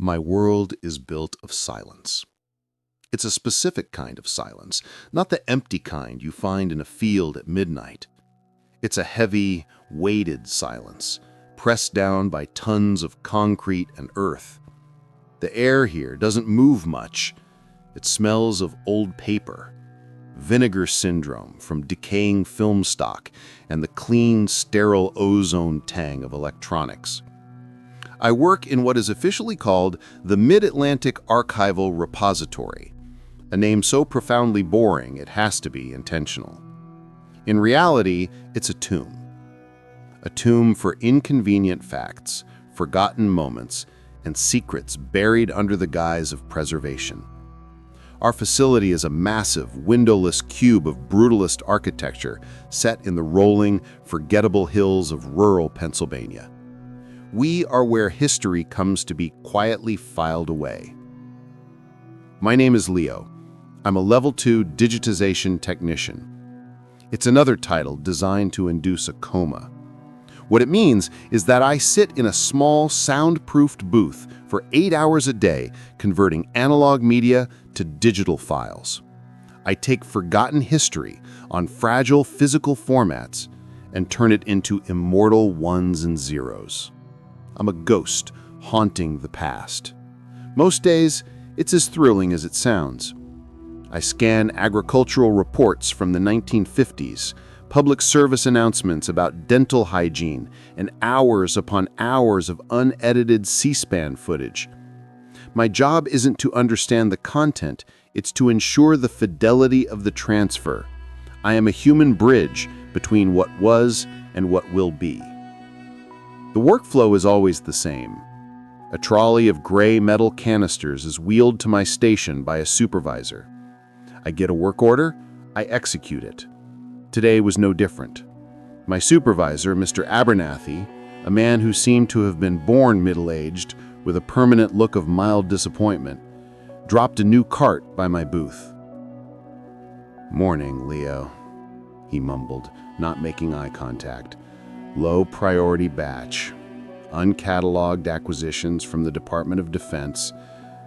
My world is built of silence. It's a specific kind of silence, not the empty kind you find in a field at midnight. It's a heavy, weighted silence, pressed down by tons of concrete and earth. The air here doesn't move much. It smells of old paper, vinegar syndrome from decaying film stock, and the clean, sterile ozone tang of electronics. I work in what is officially called the Mid-Atlantic Archival Repository, a name so profoundly boring it has to be intentional. In reality, it's a tomb for inconvenient facts, forgotten moments, and secrets buried under the guise of preservation. Our facility is a massive, windowless cube of brutalist architecture set in the rolling, forgettable hills of rural Pennsylvania. We are where history comes to be quietly filed away. My name is Leo. I'm a Level 2 digitization technician. It's another title designed to induce a coma. What it means is that I sit in a small, soundproofed booth for 8 hours a day, converting analog media to digital files. I take forgotten history on fragile physical formats and turn it into immortal ones and zeros. I'm a ghost haunting the past. Most days, it's as thrilling as it sounds. I scan agricultural reports from the 1950s, public service announcements about dental hygiene, and hours upon hours of unedited C-SPAN footage. My job isn't to understand the content, it's to ensure the fidelity of the transfer. I am a human bridge between what was and what will be. The workflow is always the same. A trolley of gray metal canisters is wheeled to my station by a supervisor. I get a work order, I execute it. Today was no different. My supervisor, Mr. Abernathy, a man who seemed to have been born middle-aged with a permanent look of mild disappointment, dropped a new cart by my booth. "Morning, Leo," he mumbled, not making eye contact. "Low priority batch. Uncatalogued acquisitions from the Department of Defense.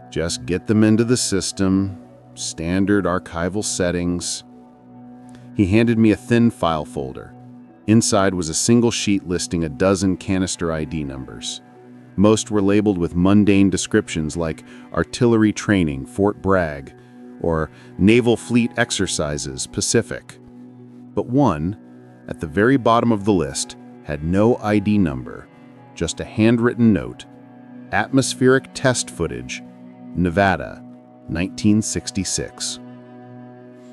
Just get them into the system. Standard archival settings." He handed me a thin file folder. Inside was a single sheet listing a dozen canister ID numbers. Most were labeled with mundane descriptions like Artillery Training, Fort Bragg, or Naval Fleet Exercises, Pacific. But one, at the very bottom of the list, had no ID number, just a handwritten note: Atmospheric Test Footage, Nevada, 1966.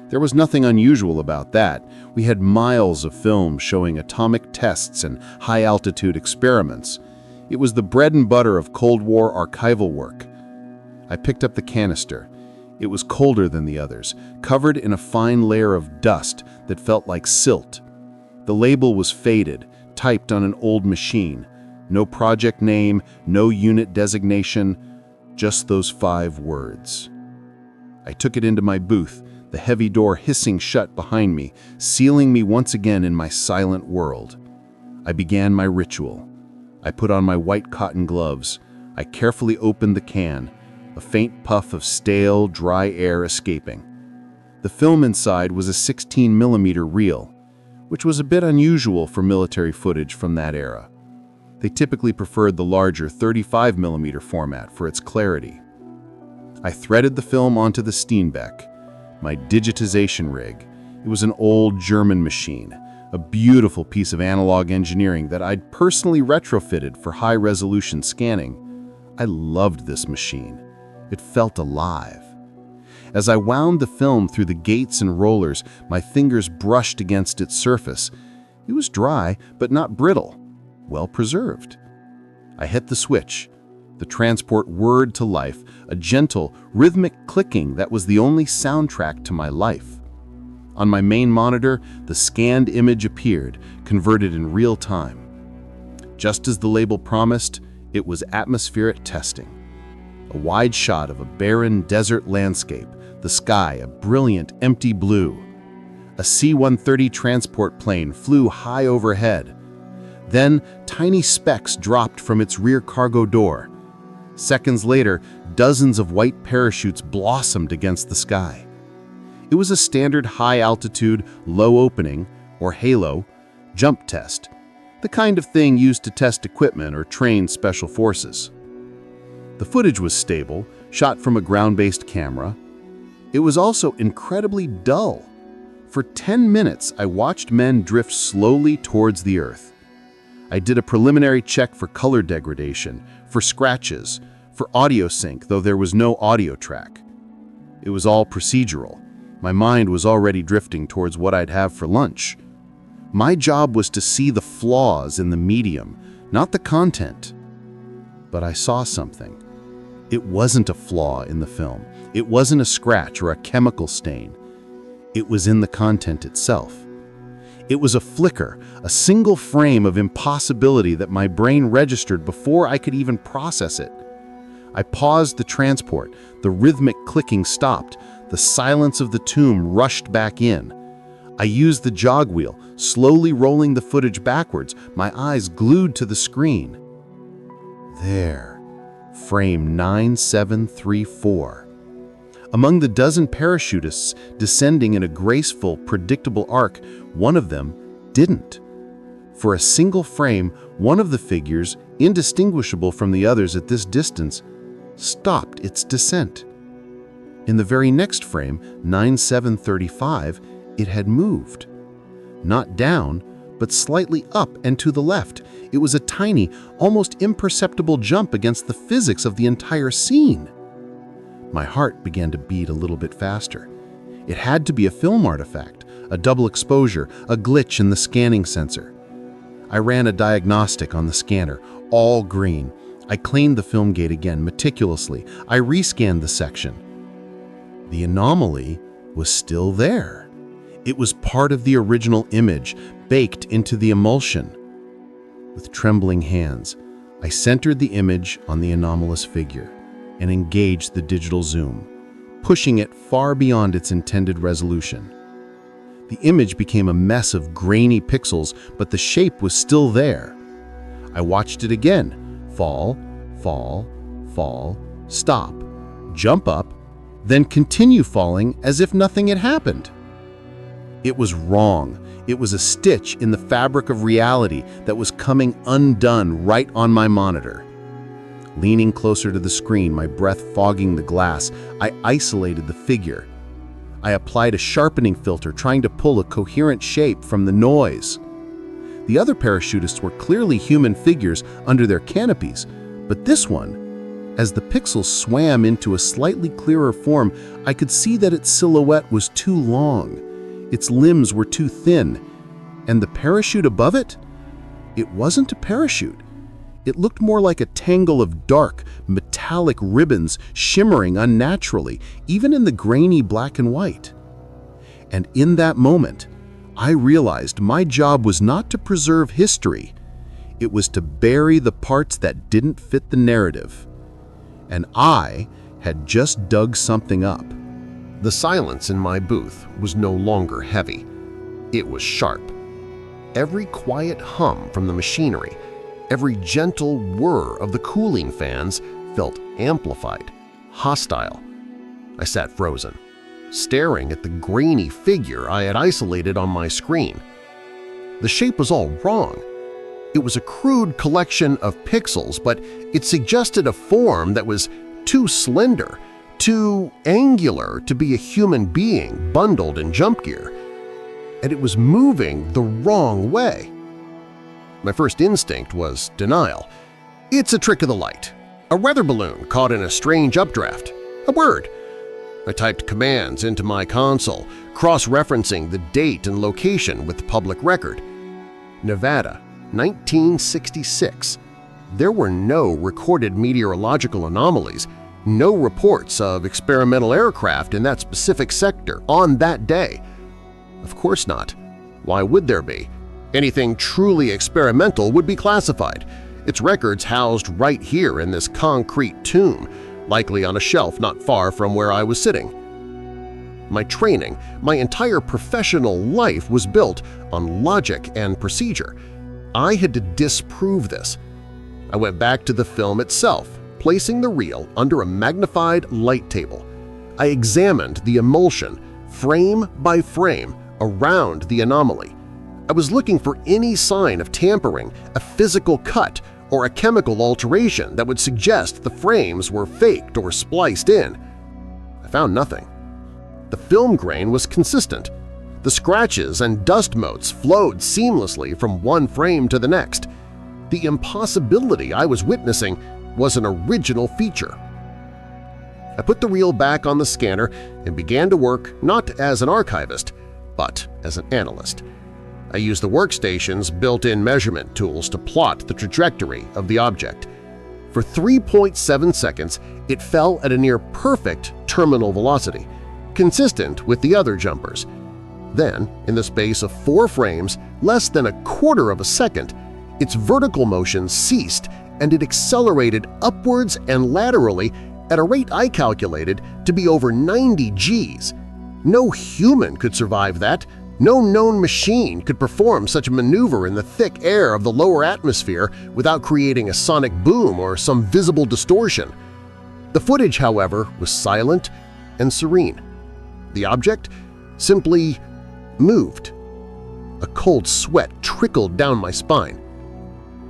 There was nothing unusual about that. We had miles of film showing atomic tests and high-altitude experiments. It was the bread and butter of Cold War archival work. I picked up the canister. It was colder than the others, covered in a fine layer of dust that felt like silt. The label was faded, typed on an old machine. No project name, no unit designation, just those 5 words. I took it into my booth, the heavy door hissing shut behind me, sealing me once again in my silent world. I began my ritual. I put on my white cotton gloves. I carefully opened the can, a faint puff of stale, dry air escaping. The film inside was a 16mm reel, which was a bit unusual for military footage from that era. They typically preferred the larger 35mm format for its clarity. I threaded the film onto the Steenbeck, my digitization rig. It was an old German machine, a beautiful piece of analog engineering that I'd personally retrofitted for high-resolution scanning. I loved this machine. It felt alive. As I wound the film through the gates and rollers, my fingers brushed against its surface. It was dry, but not brittle, well preserved. I hit the switch. The transport whirred to life, a gentle, rhythmic clicking that was the only soundtrack to my life. On my main monitor, the scanned image appeared, converted in real time. Just as the label promised, it was atmospheric testing. A wide shot of a barren desert landscape, the sky a brilliant, empty blue. A C-130 transport plane flew high overhead. Then, tiny specks dropped from its rear cargo door. Seconds later, dozens of white parachutes blossomed against the sky. It was a standard high-altitude, low-opening, or HALO, jump test, the kind of thing used to test equipment or train special forces. The footage was stable, shot from a ground-based camera. It was also incredibly dull. For 10 minutes, I watched men drift slowly towards the Earth. I did a preliminary check for color degradation, for scratches, for audio sync, though there was no audio track. It was all procedural. My mind was already drifting towards what I'd have for lunch. My job was to see the flaws in the medium, not the content. But I saw something. It wasn't a flaw in the film. It wasn't a scratch or a chemical stain. It was in the content itself. It was a flicker, a single frame of impossibility that my brain registered before I could even process it. I paused the transport, the rhythmic clicking stopped, the silence of the tomb rushed back in. I used the jog wheel, slowly rolling the footage backwards, my eyes glued to the screen. There, frame 9734. Among the dozen parachutists descending in a graceful, predictable arc, one of them didn't. For a single frame, one of the figures, indistinguishable from the others at this distance, stopped its descent. In the very next frame, 9735, it had moved. Not down, but slightly up and to the left. It was a tiny, almost imperceptible jump against the physics of the entire scene. My heart began to beat a little bit faster. It had to be a film artifact, a double exposure, a glitch in the scanning sensor. I ran a diagnostic on the scanner, all green. I cleaned the film gate again meticulously. I rescanned the section. The anomaly was still there. It was part of the original image, baked into the emulsion. With trembling hands, I centered the image on the anomalous figure and engaged the digital zoom, pushing it far beyond its intended resolution. The image became a mess of grainy pixels, but the shape was still there. I watched it again. Fall, fall, fall, stop, jump up, then continue falling as if nothing had happened. It was wrong. It was a stitch in the fabric of reality that was coming undone right on my monitor. Leaning closer to the screen, my breath fogging the glass, I isolated the figure. I applied a sharpening filter, trying to pull a coherent shape from the noise. The other parachutists were clearly human figures under their canopies, but this one, as the pixels swam into a slightly clearer form, I could see that its silhouette was too long. Its limbs were too thin. And the parachute above it? It wasn't a parachute. It looked more like a tangle of dark, metallic ribbons shimmering unnaturally, even in the grainy black and white. And in that moment, I realized my job was not to preserve history. It was to bury the parts that didn't fit the narrative. And I had just dug something up. The silence in my booth was no longer heavy. It was sharp. Every quiet hum from the machinery, every gentle whir of the cooling fans felt amplified, hostile. I sat frozen, staring at the grainy figure I had isolated on my screen. The shape was all wrong. It was a crude collection of pixels, but it suggested a form that was too slender, too angular to be a human being bundled in jump gear. And it was moving the wrong way. My first instinct was denial. It's a trick of the light. A weather balloon caught in a strange updraft. A word. I typed commands into my console, cross-referencing the date and location with the public record. Nevada, 1966. There were no recorded meteorological anomalies, no reports of experimental aircraft in that specific sector on that day. Of course not. Why would there be? Anything truly experimental would be classified, its records housed right here in this concrete tomb, likely on a shelf not far from where I was sitting. My training, my entire professional life was built on logic and procedure. I had to disprove this. I went back to the film itself, placing the reel under a magnified light table. I examined the emulsion, frame by frame, around the anomaly. I was looking for any sign of tampering, a physical cut, or a chemical alteration that would suggest the frames were faked or spliced in. I found nothing. The film grain was consistent. The scratches and dust motes flowed seamlessly from one frame to the next. The impossibility I was witnessing was an original feature. I put the reel back on the scanner and began to work not as an archivist, but as an analyst. I used the workstation's built-in measurement tools to plot the trajectory of the object. For 3.7 seconds, it fell at a near-perfect terminal velocity, consistent with the other jumpers. Then, in the space of 4 frames, less than a quarter of a second, its vertical motion ceased and it accelerated upwards and laterally at a rate I calculated to be over 90 Gs. No human could survive that. No known machine could perform such a maneuver in the thick air of the lower atmosphere without creating a sonic boom or some visible distortion. The footage, however, was silent and serene. The object simply moved. A cold sweat trickled down my spine.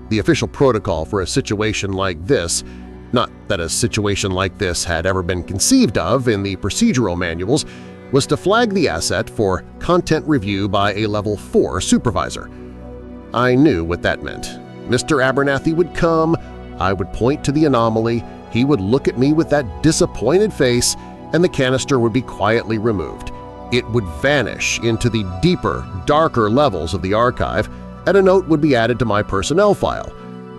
The official protocol for a situation like this, not that a situation like this had ever been conceived of in the procedural manuals, was to flag the asset for content review by a Level 4 supervisor. I knew what that meant. Mr. Abernathy would come, I would point to the anomaly, he would look at me with that disappointed face, and the canister would be quietly removed. It would vanish into the deeper, darker levels of the archive, and a note would be added to my personnel file,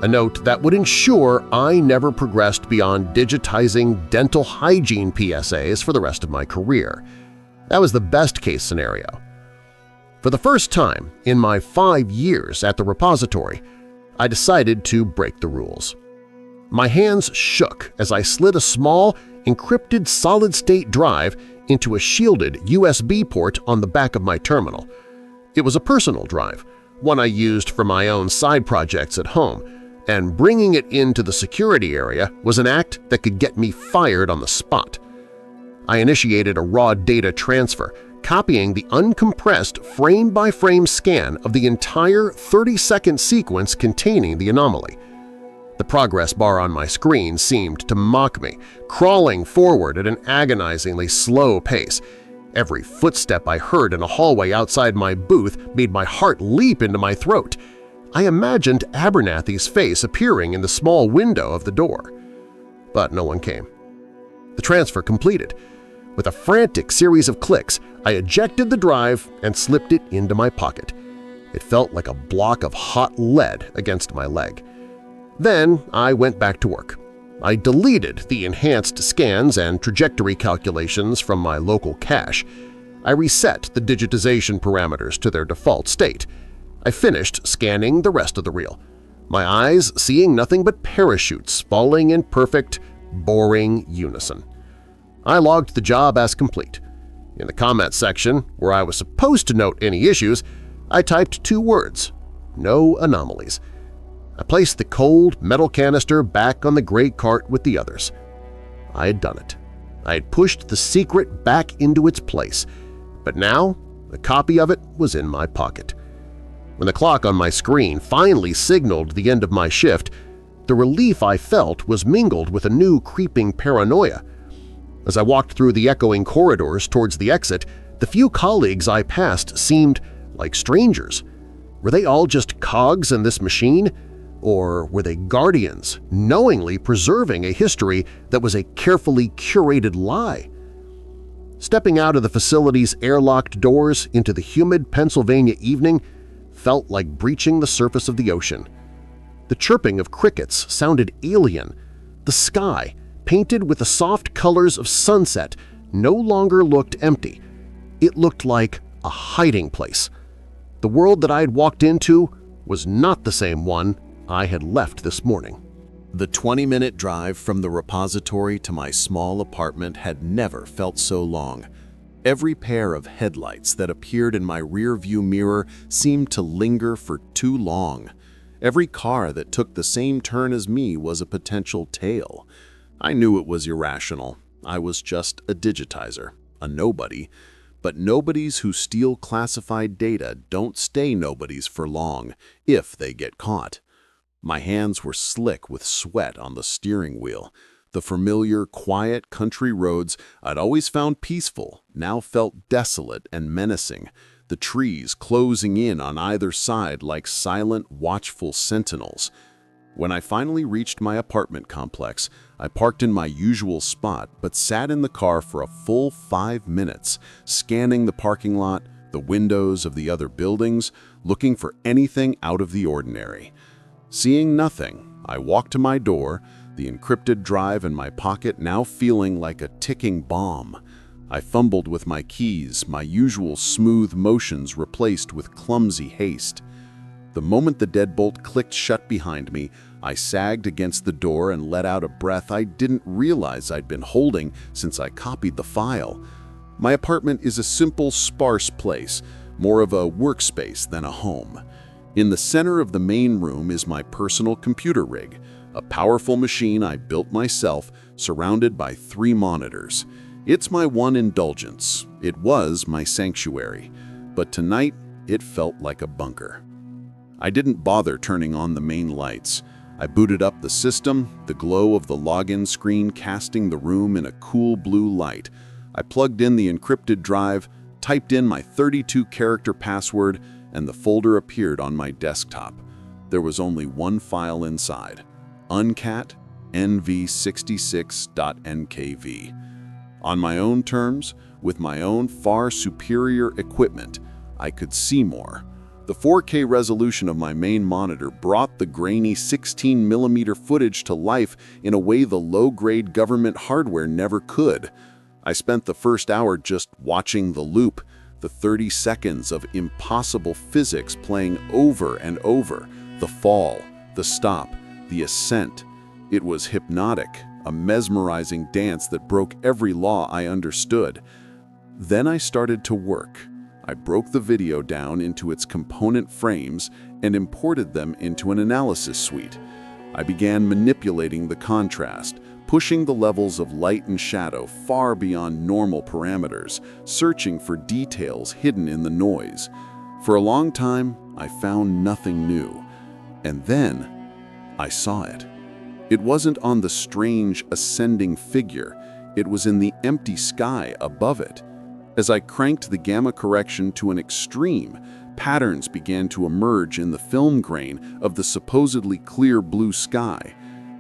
a note that would ensure I never progressed beyond digitizing dental hygiene PSAs for the rest of my career. That was the best-case scenario. For the first time in my 5 years at the repository, I decided to break the rules. My hands shook as I slid a small, encrypted solid-state drive into a shielded USB port on the back of my terminal. It was a personal drive, one I used for my own side projects at home, and bringing it into the security area was an act that could get me fired on the spot. I initiated a raw data transfer, copying the uncompressed frame-by-frame scan of the entire 30-second sequence containing the anomaly. The progress bar on my screen seemed to mock me, crawling forward at an agonizingly slow pace. Every footstep I heard in a hallway outside my booth made my heart leap into my throat. I imagined Abernathy's face appearing in the small window of the door. But no one came. The transfer completed. With a frantic series of clicks, I ejected the drive and slipped it into my pocket. It felt like a block of hot lead against my leg. Then I went back to work. I deleted the enhanced scans and trajectory calculations from my local cache. I reset the digitization parameters to their default state. I finished scanning the rest of the reel, my eyes seeing nothing but parachutes falling in perfect, boring unison. I logged the job as complete. In the comment section, where I was supposed to note any issues, I typed 2 words: no anomalies. I placed the cold metal canister back on the gray cart with the others. I had done it. I had pushed the secret back into its place, but now a copy of it was in my pocket. When the clock on my screen finally signaled the end of my shift, the relief I felt was mingled with a new creeping paranoia. As I walked through the echoing corridors towards the exit, the few colleagues I passed seemed like strangers. Were they all just cogs in this machine? Or were they guardians, knowingly preserving a history that was a carefully curated lie? Stepping out of the facility's airlocked doors into the humid Pennsylvania evening felt like breaching the surface of the ocean. The chirping of crickets sounded alien. The sky, painted with the soft colors of sunset, no longer looked empty. It looked like a hiding place. The world that I had walked into was not the same one I had left this morning. The 20-minute drive from the repository to my small apartment had never felt so long. Every pair of headlights that appeared in my rearview mirror seemed to linger for too long. Every car that took the same turn as me was a potential tail. I knew it was irrational. I was just a digitizer, a nobody. But nobodies who steal classified data don't stay nobodies for long, if they get caught. My hands were slick with sweat on the steering wheel. The familiar, quiet country roads I'd always found peaceful now felt desolate and menacing, the trees closing in on either side like silent, watchful sentinels. When I finally reached my apartment complex, I parked in my usual spot but sat in the car for a full 5 minutes, scanning the parking lot, the windows of the other buildings, looking for anything out of the ordinary. Seeing nothing, I walked to my door, the encrypted drive in my pocket now feeling like a ticking bomb. I fumbled with my keys, my usual smooth motions replaced with clumsy haste. The moment the deadbolt clicked shut behind me, I sagged against the door and let out a breath I didn't realize I'd been holding since I copied the file. My apartment is a simple, sparse place, more of a workspace than a home. In the center of the main room is my personal computer rig, a powerful machine I built myself, surrounded by 3 monitors. It's my one indulgence. It was my sanctuary. But tonight, it felt like a bunker. I didn't bother turning on the main lights. I booted up the system, the glow of the login screen casting the room in a cool blue light. I plugged in the encrypted drive, typed in my 32-character password, and the folder appeared on my desktop. There was only one file inside, uncat nv66.nkv. On my own terms, with my own far superior equipment, I could see more. The 4K resolution of my main monitor brought the grainy 16mm footage to life in a way the low-grade government hardware never could. I spent the first hour just watching the loop, the 30 seconds of impossible physics playing over and over, the fall, the stop, the ascent. It was hypnotic, a mesmerizing dance that broke every law I understood. Then I started to work. I broke the video down into its component frames and imported them into an analysis suite. I began manipulating the contrast, pushing the levels of light and shadow far beyond normal parameters, searching for details hidden in the noise. For a long time, I found nothing new. And then, I saw it. It wasn't on the strange, ascending figure. It was in the empty sky above it. As I cranked the gamma correction to an extreme, patterns began to emerge in the film grain of the supposedly clear blue sky.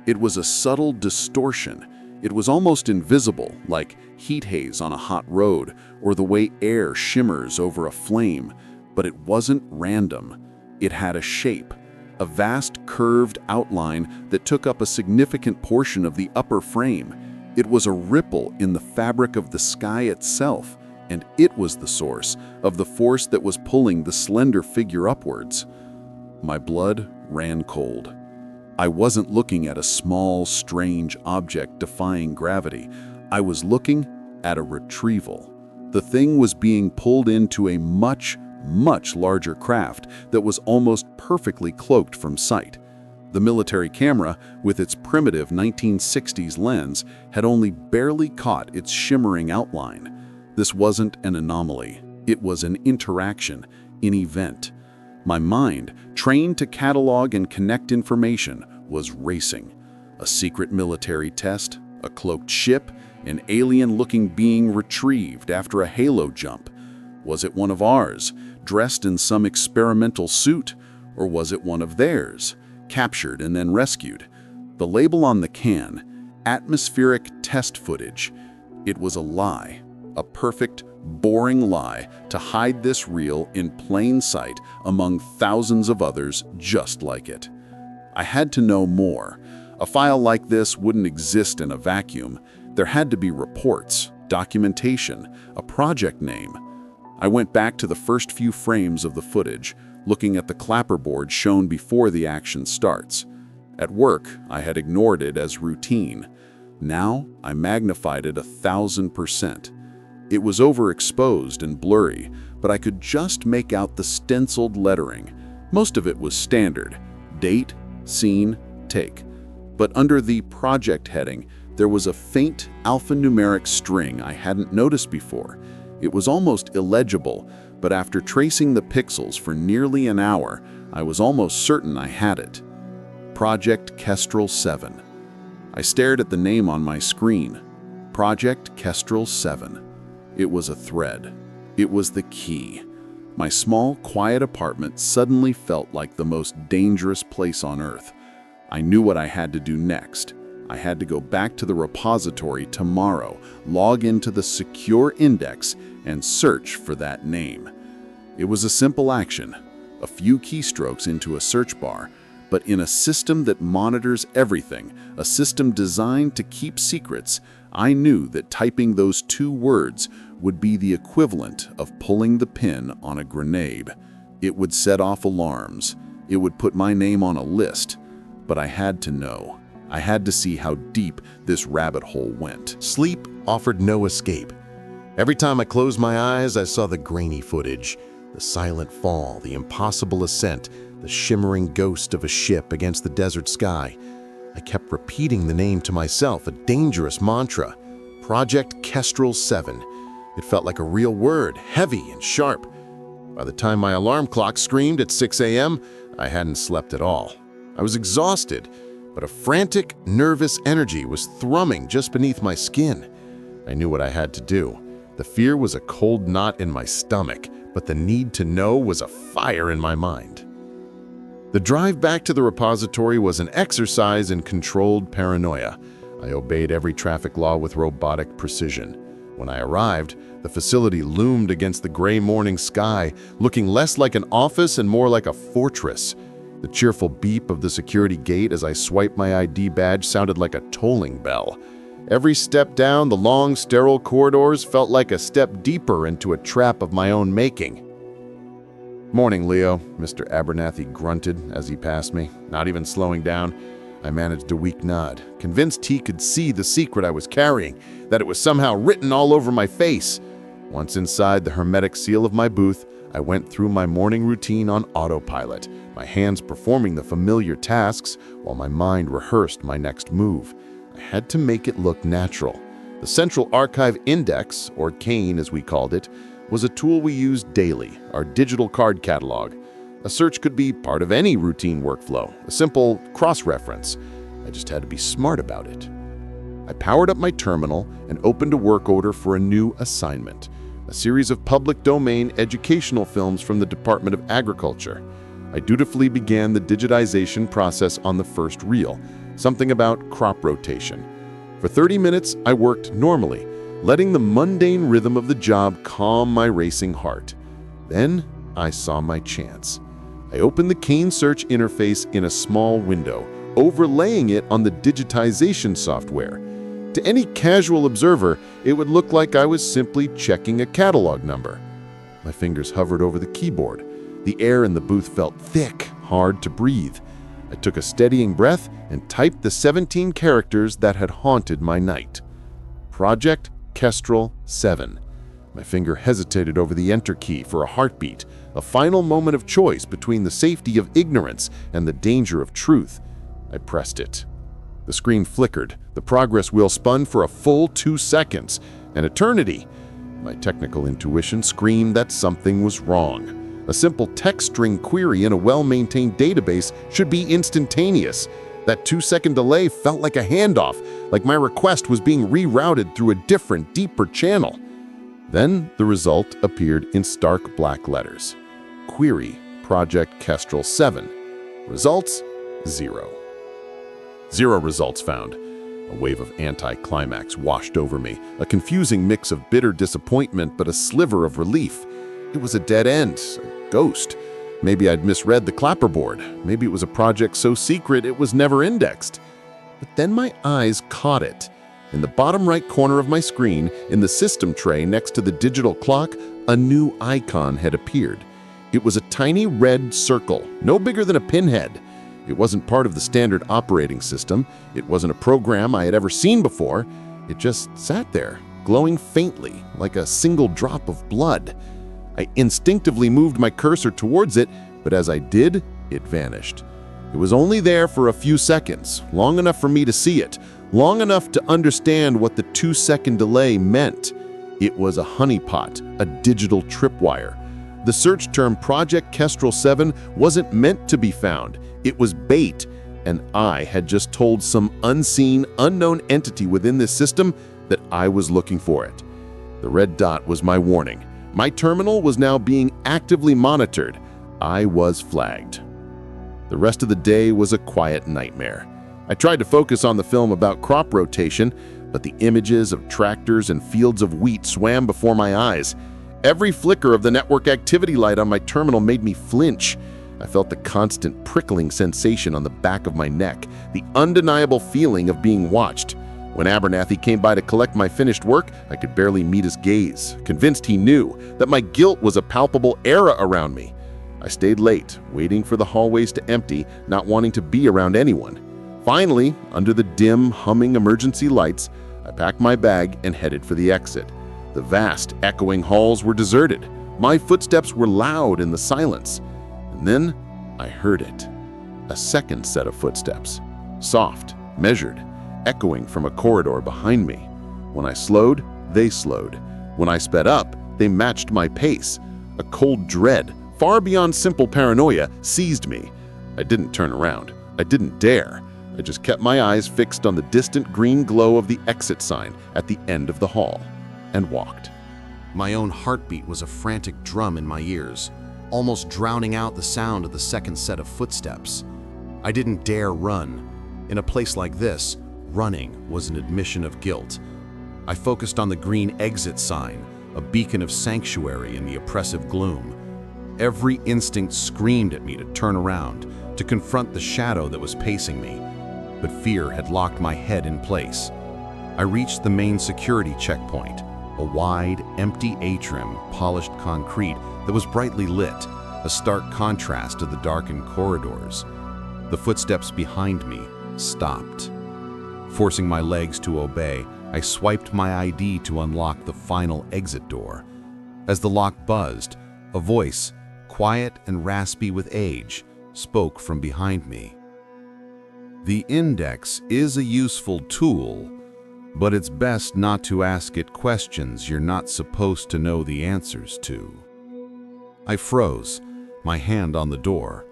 It was a subtle distortion. It was almost invisible, like heat haze on a hot road, or the way air shimmers over a flame. But it wasn't random. It had a shape, a vast curved outline that took up a significant portion of the upper frame. It was a ripple in the fabric of the sky itself, and it was the source of the force that was pulling the slender figure upwards. My blood ran cold. I wasn't looking at a small, strange object defying gravity. I was looking at a retrieval. The thing was being pulled into a much larger craft that was almost perfectly cloaked from sight. The military camera, with its primitive 1960s lens, had only barely caught its shimmering outline. This wasn't an anomaly. It was an interaction, an event. My mind, trained to catalog and connect information, was racing. A secret military test, a cloaked ship, an alien-looking being retrieved after a halo jump. Was it one of ours, dressed in some experimental suit, or was it one of theirs, captured and then rescued? The label on the can, atmospheric test footage. It was a lie, a perfect, boring lie to hide this reel in plain sight among thousands of others just like it. I had to know more. A file like this wouldn't exist in a vacuum. There had to be reports, documentation, a project name. I went back to the first few frames of the footage, looking at the clapperboard shown before the action starts. At work, I had ignored it as routine. Now, I magnified it 1,000%. It was overexposed and blurry, but I could just make out the stenciled lettering. Most of it was standard: date, scene, take. But under the project heading, There was a faint alphanumeric string I hadn't noticed before. It was almost illegible, but after tracing the pixels for nearly an hour, I was almost certain I had it. Project Kestrel 7. I stared at the name on my screen. Project Kestrel 7. It was a thread. It was the key. My small, quiet apartment suddenly felt like the most dangerous place on Earth. I knew what I had to do next. I had to go back to the repository tomorrow, log into the secure index, and search for that name. It was a simple action, a few keystrokes into a search bar, but in a system that monitors everything, a system designed to keep secrets, I knew that typing those 2 words would be the equivalent of pulling the pin on a grenade. It would set off alarms. It would put my name on a list. But I had to know. I had to see how deep this rabbit hole went. Sleep offered no escape. Every time I closed my eyes, I saw the grainy footage, the silent fall, the impossible ascent, the shimmering ghost of a ship against the desert sky. I kept repeating the name to myself, a dangerous mantra. Project Kestrel 7. It felt like a real word, heavy and sharp. By the time my alarm clock screamed at 6 a.m., I hadn't slept at all. I was exhausted, but a frantic, nervous energy was thrumming just beneath my skin. I knew what I had to do. The fear was a cold knot in my stomach, but the need to know was a fire in my mind. The drive back to the repository was an exercise in controlled paranoia. I obeyed every traffic law with robotic precision. When I arrived, the facility loomed against the gray morning sky, looking less like an office and more like a fortress. The cheerful beep of the security gate as I swiped my ID badge sounded like a tolling bell. Every step down the long, sterile corridors felt like a step deeper into a trap of my own making. "Morning, Leo," Mr. Abernathy grunted as he passed me, not even slowing down. I managed a weak nod, convinced he could see the secret I was carrying, that it was somehow written all over my face. Once inside the hermetic seal of my booth, I went through my morning routine on autopilot, my hands performing the familiar tasks while my mind rehearsed my next move. I had to make it look natural. The Central Archive Index, or CAIN as we called it, was a tool we used daily, our digital card catalog. A search could be part of any routine workflow, a simple cross-reference. I just had to be smart about it. I powered up my terminal and opened a work order for a new assignment, a series of public domain educational films from the Department of Agriculture. I dutifully began the digitization process on the first reel, something about crop rotation. For 30 minutes, I worked normally, letting the mundane rhythm of the job calm my racing heart. Then I saw my chance. I opened the CAIN search interface in a small window, overlaying it on the digitization software. To any casual observer, it would look like I was simply checking a catalog number. My fingers hovered over the keyboard. The air in the booth felt thick, hard to breathe. I took a steadying breath and typed the 17 characters that had haunted my night. Project Kestrel 7. My finger hesitated over the enter key for a heartbeat, a final moment of choice between the safety of ignorance and the danger of truth. I pressed it. The screen flickered. The progress wheel spun for a full 2 seconds, an eternity. My technical intuition screamed that something was wrong. A simple text string query in a well-maintained database should be instantaneous. That 2-second delay felt like a handoff, like my request was being rerouted through a different, deeper channel. Then the result appeared in stark black letters. Query Project Kestrel 7. Results 0. 0 results found. A wave of anticlimax washed over me, a confusing mix of bitter disappointment but a sliver of relief. It was a dead end, a ghost. Maybe I'd misread the clapperboard. Maybe it was a project so secret it was never indexed. But then my eyes caught it. In the bottom right corner of my screen, in the system tray next to the digital clock, a new icon had appeared. It was a tiny red circle, no bigger than a pinhead. It wasn't part of the standard operating system. It wasn't a program I had ever seen before. It just sat there, glowing faintly, like a single drop of blood. I instinctively moved my cursor towards it, but as I did, it vanished. It was only there for a few seconds, long enough for me to see it, long enough to understand what the 2-second delay meant. It was a honeypot, a digital tripwire. The search term Project Kestrel 7 wasn't meant to be found. It was bait, and I had just told some unseen, unknown entity within this system that I was looking for it. The red dot was my warning. My terminal was now being actively monitored. I was flagged. The rest of the day was a quiet nightmare. I tried to focus on the film about crop rotation, but the images of tractors and fields of wheat swam before my eyes. Every flicker of the network activity light on my terminal made me flinch. I felt the constant prickling sensation on the back of my neck, the undeniable feeling of being watched. When Abernathy came by to collect my finished work, I could barely meet his gaze, convinced he knew that my guilt was a palpable era around me. I stayed late, waiting for the hallways to empty, not wanting to be around anyone. Finally, under the dim, humming emergency lights, I packed my bag and headed for the exit. The vast, echoing halls were deserted. My footsteps were loud in the silence. And then I heard it. A second set of footsteps. Soft, measured, echoing from a corridor behind me. When I slowed, they slowed. When I sped up, they matched my pace. A cold dread, far beyond simple paranoia, seized me. I didn't turn around. I didn't dare. I just kept my eyes fixed on the distant green glow of the exit sign at the end of the hall and walked. My own heartbeat was a frantic drum in my ears, almost drowning out the sound of the second set of footsteps. I didn't dare run. In a place like this, running was an admission of guilt. I focused on the green exit sign, a beacon of sanctuary in the oppressive gloom. Every instinct screamed at me to turn around, to confront the shadow that was pacing me. But fear had locked my head in place. I reached the main security checkpoint, a wide, empty atrium, polished concrete that was brightly lit, a stark contrast to the darkened corridors. The footsteps behind me stopped. Forcing my legs to obey, I swiped my ID to unlock the final exit door. As the lock buzzed, a voice, quiet and raspy with age, spoke from behind me. The index is a useful tool, but it's best not to ask it questions you're not supposed to know the answers to. I froze, my hand on the door.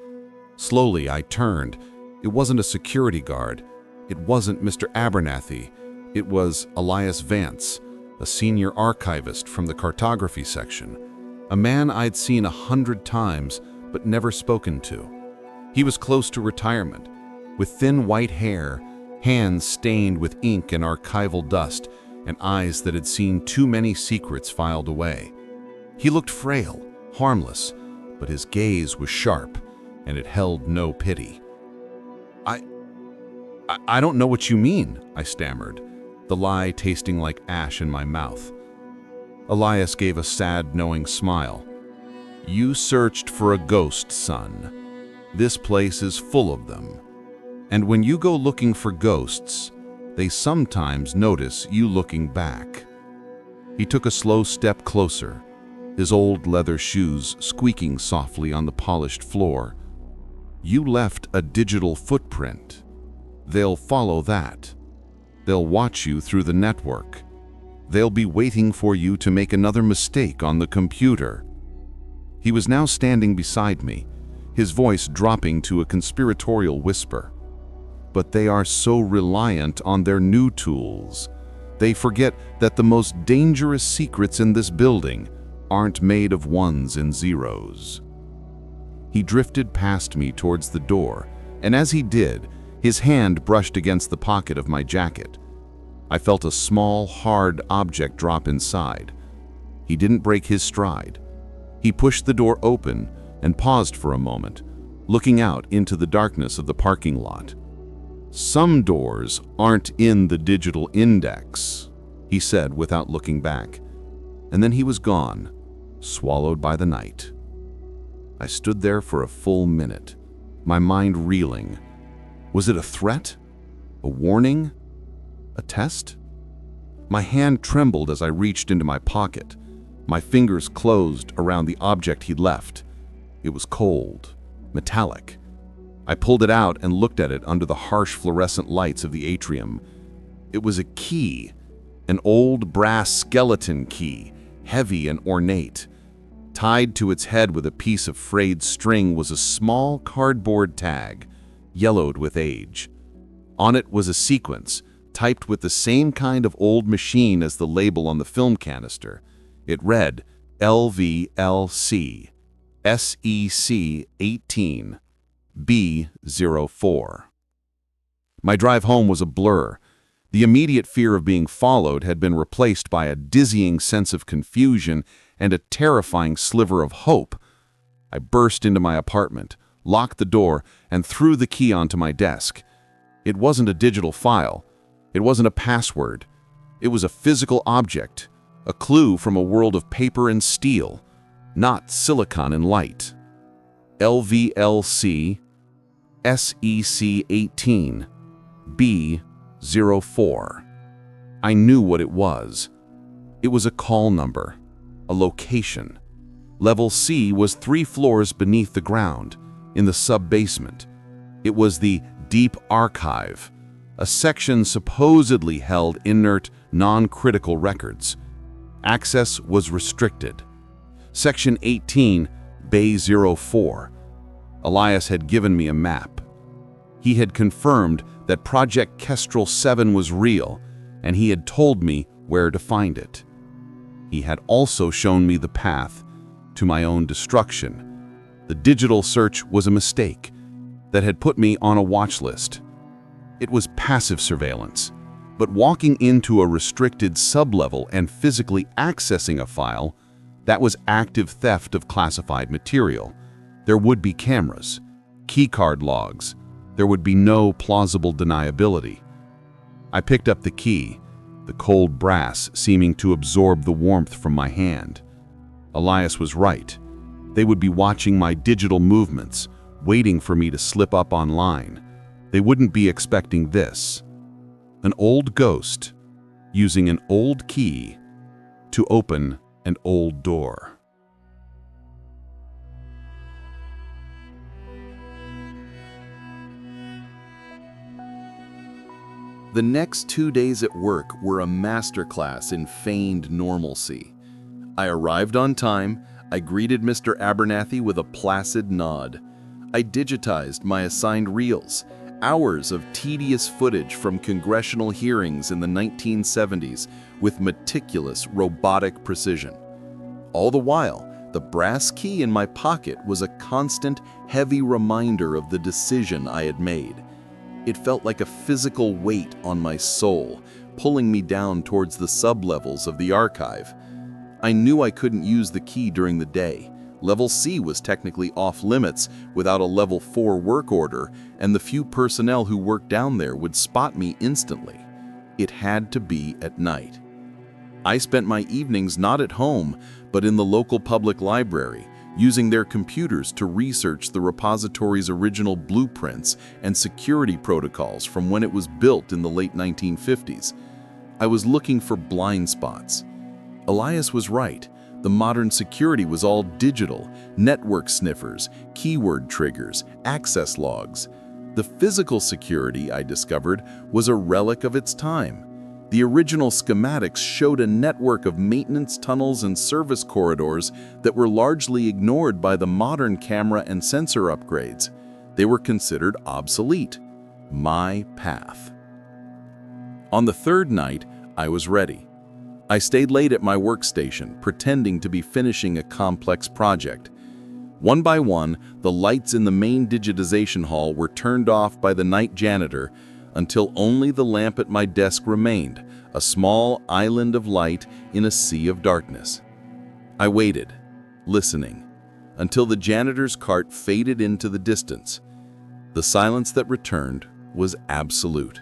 Slowly, I turned. It wasn't a security guard. It wasn't Mr. Abernathy. It was Elias Vance, a senior archivist from the cartography section, a man I'd seen 100 times but never spoken to. He was close to retirement, with thin white hair, hands stained with ink and archival dust, and eyes that had seen too many secrets filed away. He looked frail, harmless, but his gaze was sharp, and it held no pity. I don't know what you mean, I stammered, the lie tasting like ash in my mouth. Elias gave a sad, knowing smile. You searched for a ghost, son. This place is full of them. And when you go looking for ghosts, they sometimes notice you looking back. He took a slow step closer, his old leather shoes squeaking softly on the polished floor. You left a digital footprint. They'll follow that. They'll watch you through the network. They'll be waiting for you to make another mistake on the computer. He was now standing beside me, his voice dropping to a conspiratorial whisper. But they are so reliant on their new tools. They forget that the most dangerous secrets in this building aren't made of ones and zeros. He drifted past me towards the door, and as he did, his hand brushed against the pocket of my jacket. I felt a small, hard object drop inside. He didn't break his stride. He pushed the door open and paused for a moment, looking out into the darkness of the parking lot. Some doors aren't in the digital index, he said without looking back. And then he was gone, swallowed by the night. I stood there for a full minute, my mind reeling. Was it a threat? A warning? A test? My hand trembled as I reached into my pocket. My fingers closed around the object he'd left. It was cold, metallic. I pulled it out and looked at it under the harsh fluorescent lights of the atrium. It was a key, an old brass skeleton key, heavy and ornate. Tied to its head with a piece of frayed string was a small cardboard tag, yellowed with age. On it was a sequence, typed with the same kind of old machine as the label on the film canister. It read LVLC, SEC 18, B04. My drive home was a blur. The immediate fear of being followed had been replaced by a dizzying sense of confusion and a terrifying sliver of hope. I burst into my apartment, locked the door, and threw the key onto my desk. It wasn't a digital file. It wasn't a password. It was a physical object, a clue from a world of paper and steel, not silicon and light. LVLC, SEC 18, B04. I knew what it was. It was a call number, a location. Level C was 3 floors beneath the ground, in the sub-basement. It was the Deep Archive, a section supposedly held inert, non-critical records. Access was restricted. Section 18, Bay 04. Elias had given me a map. He had confirmed that Project Kestrel 7 was real, and he had told me where to find it. He had also shown me the path to my own destruction. The digital search was a mistake that had put me on a watch list. It was passive surveillance, but walking into a restricted sublevel and physically accessing a file, that was active theft of classified material. There would be cameras, keycard logs. There would be no plausible deniability. I picked up the key, the cold brass seeming to absorb the warmth from my hand. Elias was right. They would be watching my digital movements, waiting for me to slip up online. They wouldn't be expecting this. An old ghost using an old key to open an old door. The next 2 days at work were a masterclass in feigned normalcy. I arrived on time. I greeted Mr. Abernathy with a placid nod. I digitized my assigned reels, hours of tedious footage from congressional hearings in the 1970s with meticulous robotic precision. All the while, the brass key in my pocket was a constant, heavy reminder of the decision I had made. It felt like a physical weight on my soul, pulling me down towards the sublevels of the archive. I knew I couldn't use the key during the day. Level C was technically off limits without a Level 4 work order, and the few personnel who worked down there would spot me instantly. It had to be at night. I spent my evenings not at home, but in the local public library, using their computers to research the repository's original blueprints and security protocols from when it was built in the late 1950s. I was looking for blind spots. Elias was right. The modern security was all digital, network sniffers, keyword triggers, access logs. The physical security, I discovered, was a relic of its time. The original schematics showed a network of maintenance tunnels and service corridors that were largely ignored by the modern camera and sensor upgrades. They were considered obsolete. My path. On the third night, I was ready. I stayed late at my workstation, pretending to be finishing a complex project. One by one, the lights in the main digitization hall were turned off by the night janitor until only the lamp at my desk remained, a small island of light in a sea of darkness. I waited, listening, until the janitor's cart faded into the distance. The silence that returned was absolute.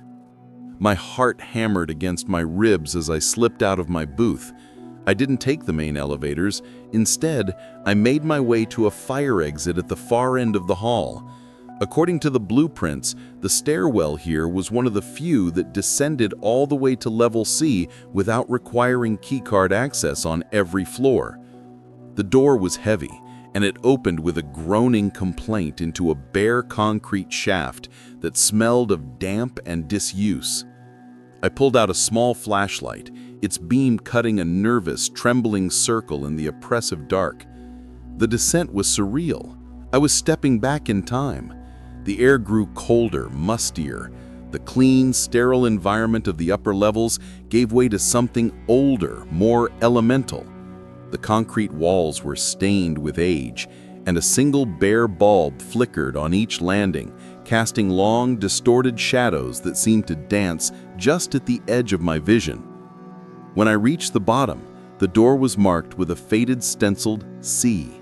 My heart hammered against my ribs as I slipped out of my booth. I didn't take the main elevators. Instead, I made my way to a fire exit at the far end of the hall. According to the blueprints, the stairwell here was one of the few that descended all the way to level C without requiring keycard access on every floor. The door was heavy, and it opened with a groaning complaint into a bare concrete shaft that smelled of damp and disuse. I pulled out a small flashlight, its beam cutting a nervous, trembling circle in the oppressive dark. The descent was surreal. I was stepping back in time. The air grew colder, mustier. The clean, sterile environment of the upper levels gave way to something older, more elemental. The concrete walls were stained with age, and a single bare bulb flickered on each landing, casting long, distorted shadows that seemed to dance just at the edge of my vision. When I reached the bottom, the door was marked with a faded stenciled C.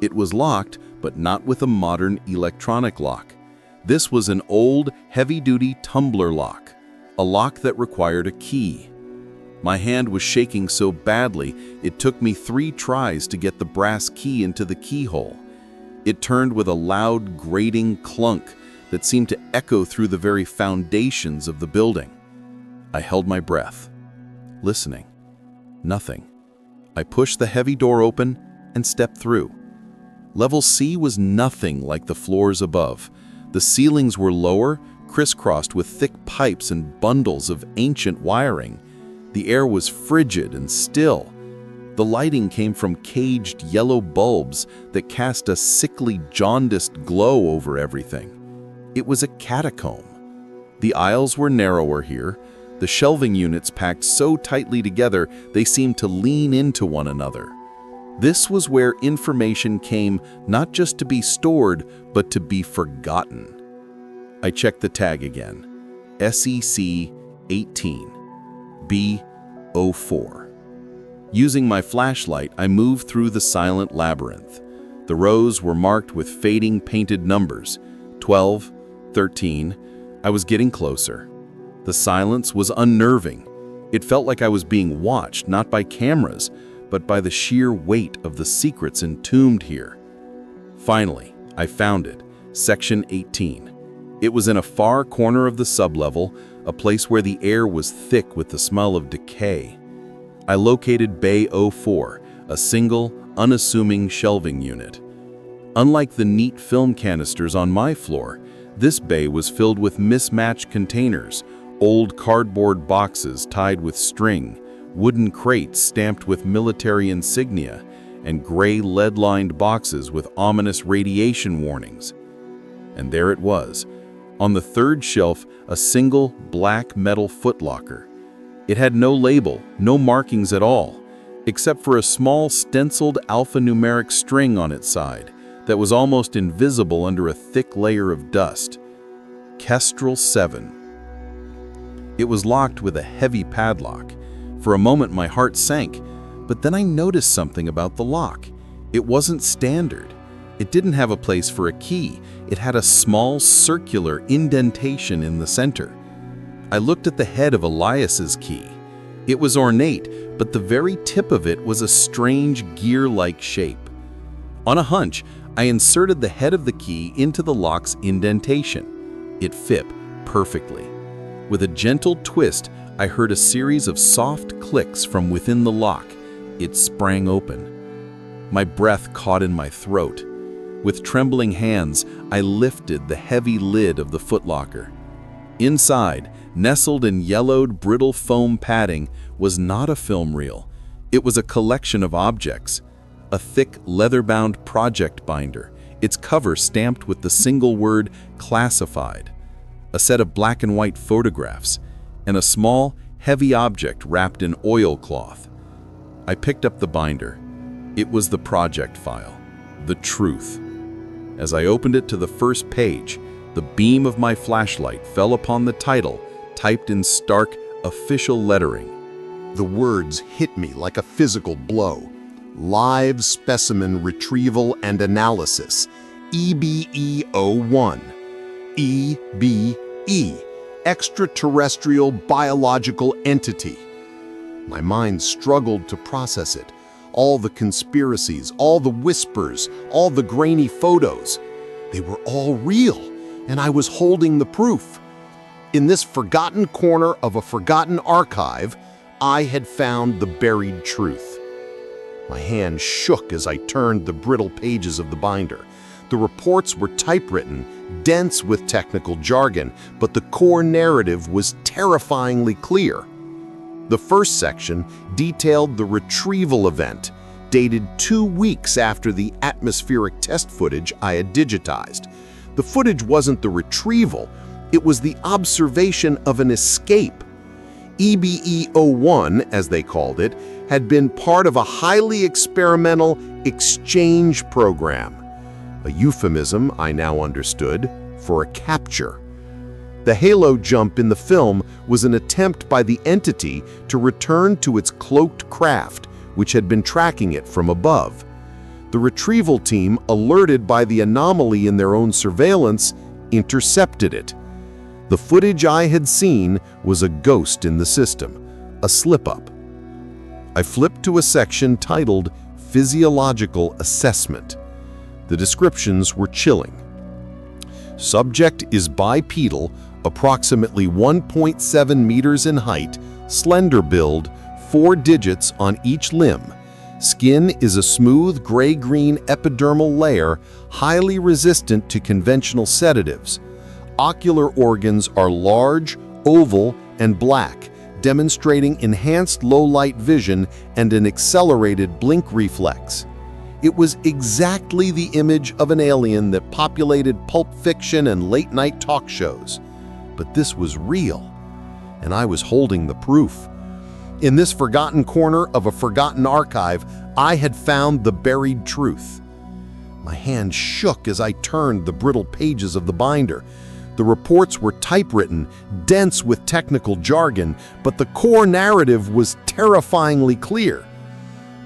It was locked, but not with a modern electronic lock. This was an old, heavy-duty tumbler lock, a lock that required a key. My hand was shaking so badly, it took me 3 tries to get the brass key into the keyhole. It turned with a loud, grating clunk that seemed to echo through the very foundations of the building. I held my breath, listening. Nothing. I pushed the heavy door open and stepped through. Level C was nothing like the floors above. The ceilings were lower, crisscrossed with thick pipes and bundles of ancient wiring. The air was frigid and still. The lighting came from caged yellow bulbs that cast a sickly, jaundiced glow over everything. It was a catacomb. The aisles were narrower here, the shelving units packed so tightly together they seemed to lean into one another. This was where information came not just to be stored, but to be forgotten. I checked the tag again. SEC 18, B04. Using my flashlight, I moved through the silent labyrinth. The rows were marked with fading painted numbers, 12, 13. I was getting closer. The silence was unnerving. It felt like I was being watched, not by cameras, but by the sheer weight of the secrets entombed here. Finally, I found it, Section 18. It was in a far corner of the sublevel, a place where the air was thick with the smell of decay. I located Bay 04, a single, unassuming shelving unit. Unlike the neat film canisters on my floor, this bay was filled with mismatched containers, old cardboard boxes tied with string, wooden crates stamped with military insignia, and gray lead-lined boxes with ominous radiation warnings. And there it was. On the third shelf, a single black metal footlocker. It had no label, no markings at all, except for a small stenciled alphanumeric string on its side that was almost invisible under a thick layer of dust. Kestrel 7. It was locked with a heavy padlock. For a moment my heart sank, but then I noticed something about the lock. It wasn't standard. It didn't have a place for a key. It had a small circular indentation in the center. I looked at the head of Elias's key. It was ornate, but the very tip of it was a strange gear-like shape. On a hunch, I inserted the head of the key into the lock's indentation. It fit perfectly. With a gentle twist, I heard a series of soft clicks from within the lock. It sprang open. My breath caught in my throat. With trembling hands, I lifted the heavy lid of the footlocker. Inside, nestled in yellowed, brittle foam padding, was not a film reel. It was a collection of objects. A thick, leather-bound project binder, its cover stamped with the single word "classified." A set of black and white photographs, and a small, heavy object wrapped in oilcloth. I picked up the binder. It was the project file, the truth. As I opened it to the first page, the beam of my flashlight fell upon the title, typed in stark, official lettering. The words hit me like a physical blow. Live Specimen Retrieval and Analysis, EBE01. EBE, Extraterrestrial Biological Entity. My mind struggled to process it. All the conspiracies, all the whispers, all the grainy photos. They were all real, and I was holding the proof. In this forgotten corner of a forgotten archive, I had found the buried truth. My hand shook as I turned the brittle pages of the binder. The reports were typewritten, dense with technical jargon, but the core narrative was terrifyingly clear. The first section detailed the retrieval event, dated 2 weeks after the atmospheric test footage I had digitized. The footage wasn't the retrieval, it was the observation of an escape. EBE-01, as they called it, had been part of a highly experimental exchange program, a euphemism I now understood for a capture. The halo jump in the film was an attempt by the entity to return to its cloaked craft, which had been tracking it from above. The retrieval team, alerted by the anomaly in their own surveillance, intercepted it. The footage I had seen was a ghost in the system, a slip-up. I flipped to a section titled Physiological Assessment. The descriptions were chilling. Subject is bipedal, approximately 1.7 meters in height, slender build, 4 digits on each limb. Skin is a smooth gray-green epidermal layer, highly resistant to conventional sedatives. Ocular organs are large, oval, and black, demonstrating enhanced low-light vision and an accelerated blink reflex. It was exactly the image of an alien that populated pulp fiction and late-night talk shows. But this was real, and I was holding the proof. In this forgotten corner of a forgotten archive, I had found the buried truth. My hand shook as I turned the brittle pages of the binder. The reports were typewritten, dense with technical jargon, but the core narrative was terrifyingly clear.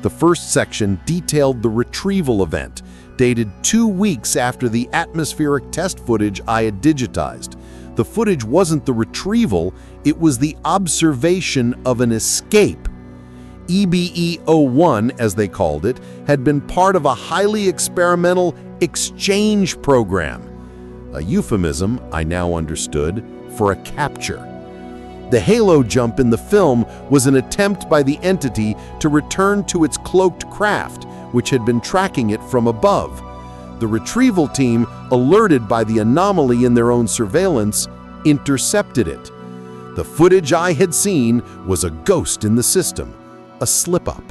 The first section detailed the retrieval event, dated 2 weeks after the atmospheric test footage I had digitized. The footage wasn't the retrieval, it was the observation of an escape. EBE-01, as they called it, had been part of a highly experimental exchange program, a euphemism I now understood for a capture. The halo jump in the film was an attempt by the entity to return to its cloaked craft, which had been tracking it from above. The retrieval team, alerted by the anomaly in their own surveillance, intercepted it. The footage I had seen was a ghost in the system, a slip-up.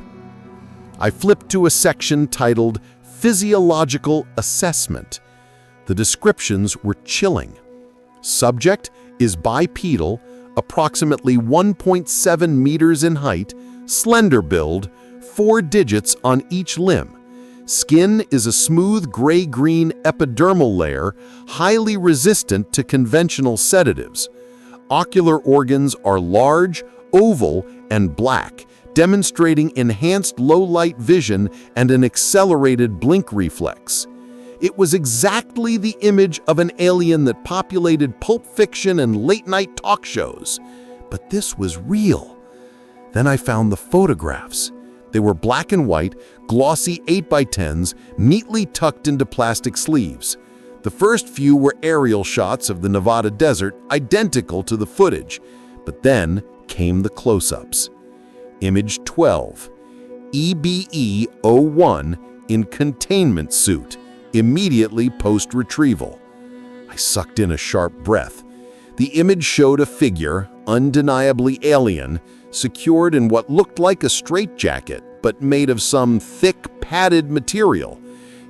I flipped to a section titled Physiological Assessment. The descriptions were chilling. Subject is bipedal, approximately 1.7 meters in height, slender build, 4 digits on each limb. Skin is a smooth gray-green epidermal layer, highly resistant to conventional sedatives. Ocular organs are large, oval, and black, demonstrating enhanced low-light vision and an accelerated blink reflex. It was exactly the image of an alien that populated pulp fiction and late-night talk shows. But this was real. Then I found the photographs. They were black and white, glossy 8x10s, neatly tucked into plastic sleeves. The first few were aerial shots of the Nevada desert, identical to the footage. But then came the close-ups. Image 12. EBE-01 in containment suit, immediately post-retrieval. I sucked in a sharp breath. The image showed a figure, undeniably alien, secured in what looked like a straitjacket, but made of some thick, padded material.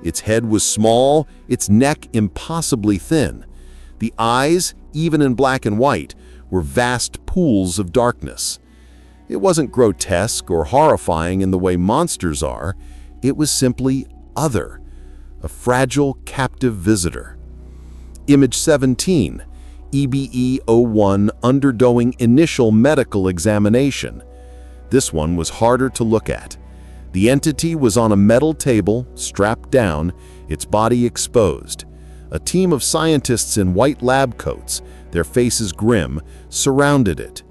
Its head was small, its neck impossibly thin. The eyes, even in black and white, were vast pools of darkness. It wasn't grotesque or horrifying in the way monsters are. It was simply other, a fragile, captive visitor. Image 17. EBE-01 undergoing initial medical examination. This one was harder to look at. The entity was on a metal table, strapped down, its body exposed. A team of scientists in white lab coats, their faces grim, surrounded it.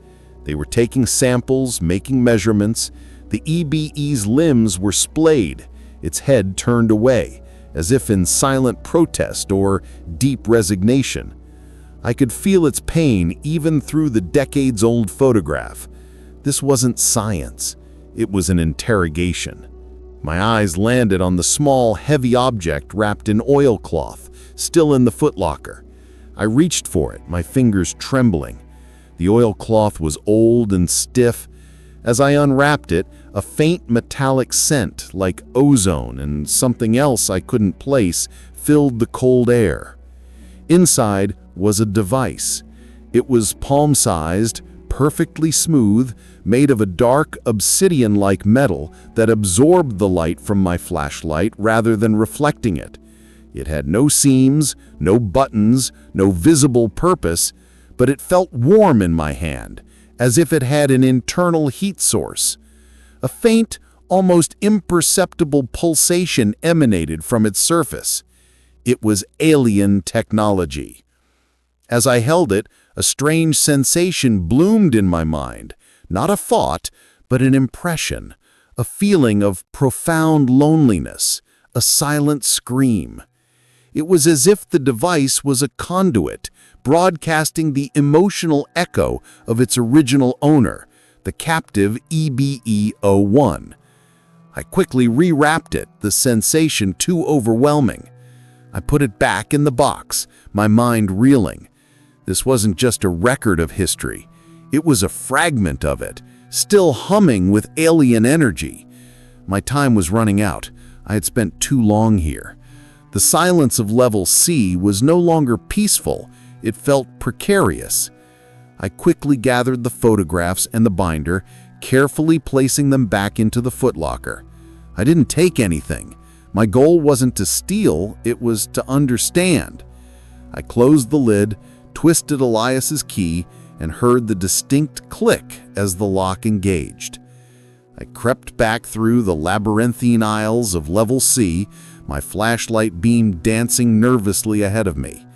They were taking samples, making measurements. The EBE's limbs were splayed, its head turned away, as if in silent protest or deep resignation. I could feel its pain even through the decades-old photograph. This wasn't science. It was an interrogation. My eyes landed on the small, heavy object wrapped in oilcloth, still in the footlocker. I reached for it, my fingers trembling. The oilcloth was old and stiff. As I unwrapped it, a faint metallic scent, like ozone and something else I couldn't place, filled the cold air. Inside was a device. It was palm-sized, perfectly smooth, made of a dark obsidian-like metal that absorbed the light from my flashlight rather than reflecting it. It had no seams, no buttons, no visible purpose, but it felt warm in my hand, as if it had an internal heat source. A faint, almost imperceptible pulsation emanated from its surface. It was alien technology. As I held it, a strange sensation bloomed in my mind, not a thought, but an impression, a feeling of profound loneliness, a silent scream. It was as if the device was a conduit, broadcasting the emotional echo of its original owner, the captive EBE-01. I quickly rewrapped it, the sensation too overwhelming. I put it back in the box, my mind reeling. This wasn't just a record of history. It was a fragment of it, still humming with alien energy. My time was running out. I had spent too long here. The silence of level C was no longer peaceful. It felt precarious. I quickly gathered the photographs and the binder, carefully placing them back into the footlocker. I didn't take anything. My goal wasn't to steal, it was to understand. I closed the lid, twisted Elias's key, and heard the distinct click as the lock engaged. I crept back through the labyrinthine aisles of level C, my flashlight beam dancing nervously ahead of me.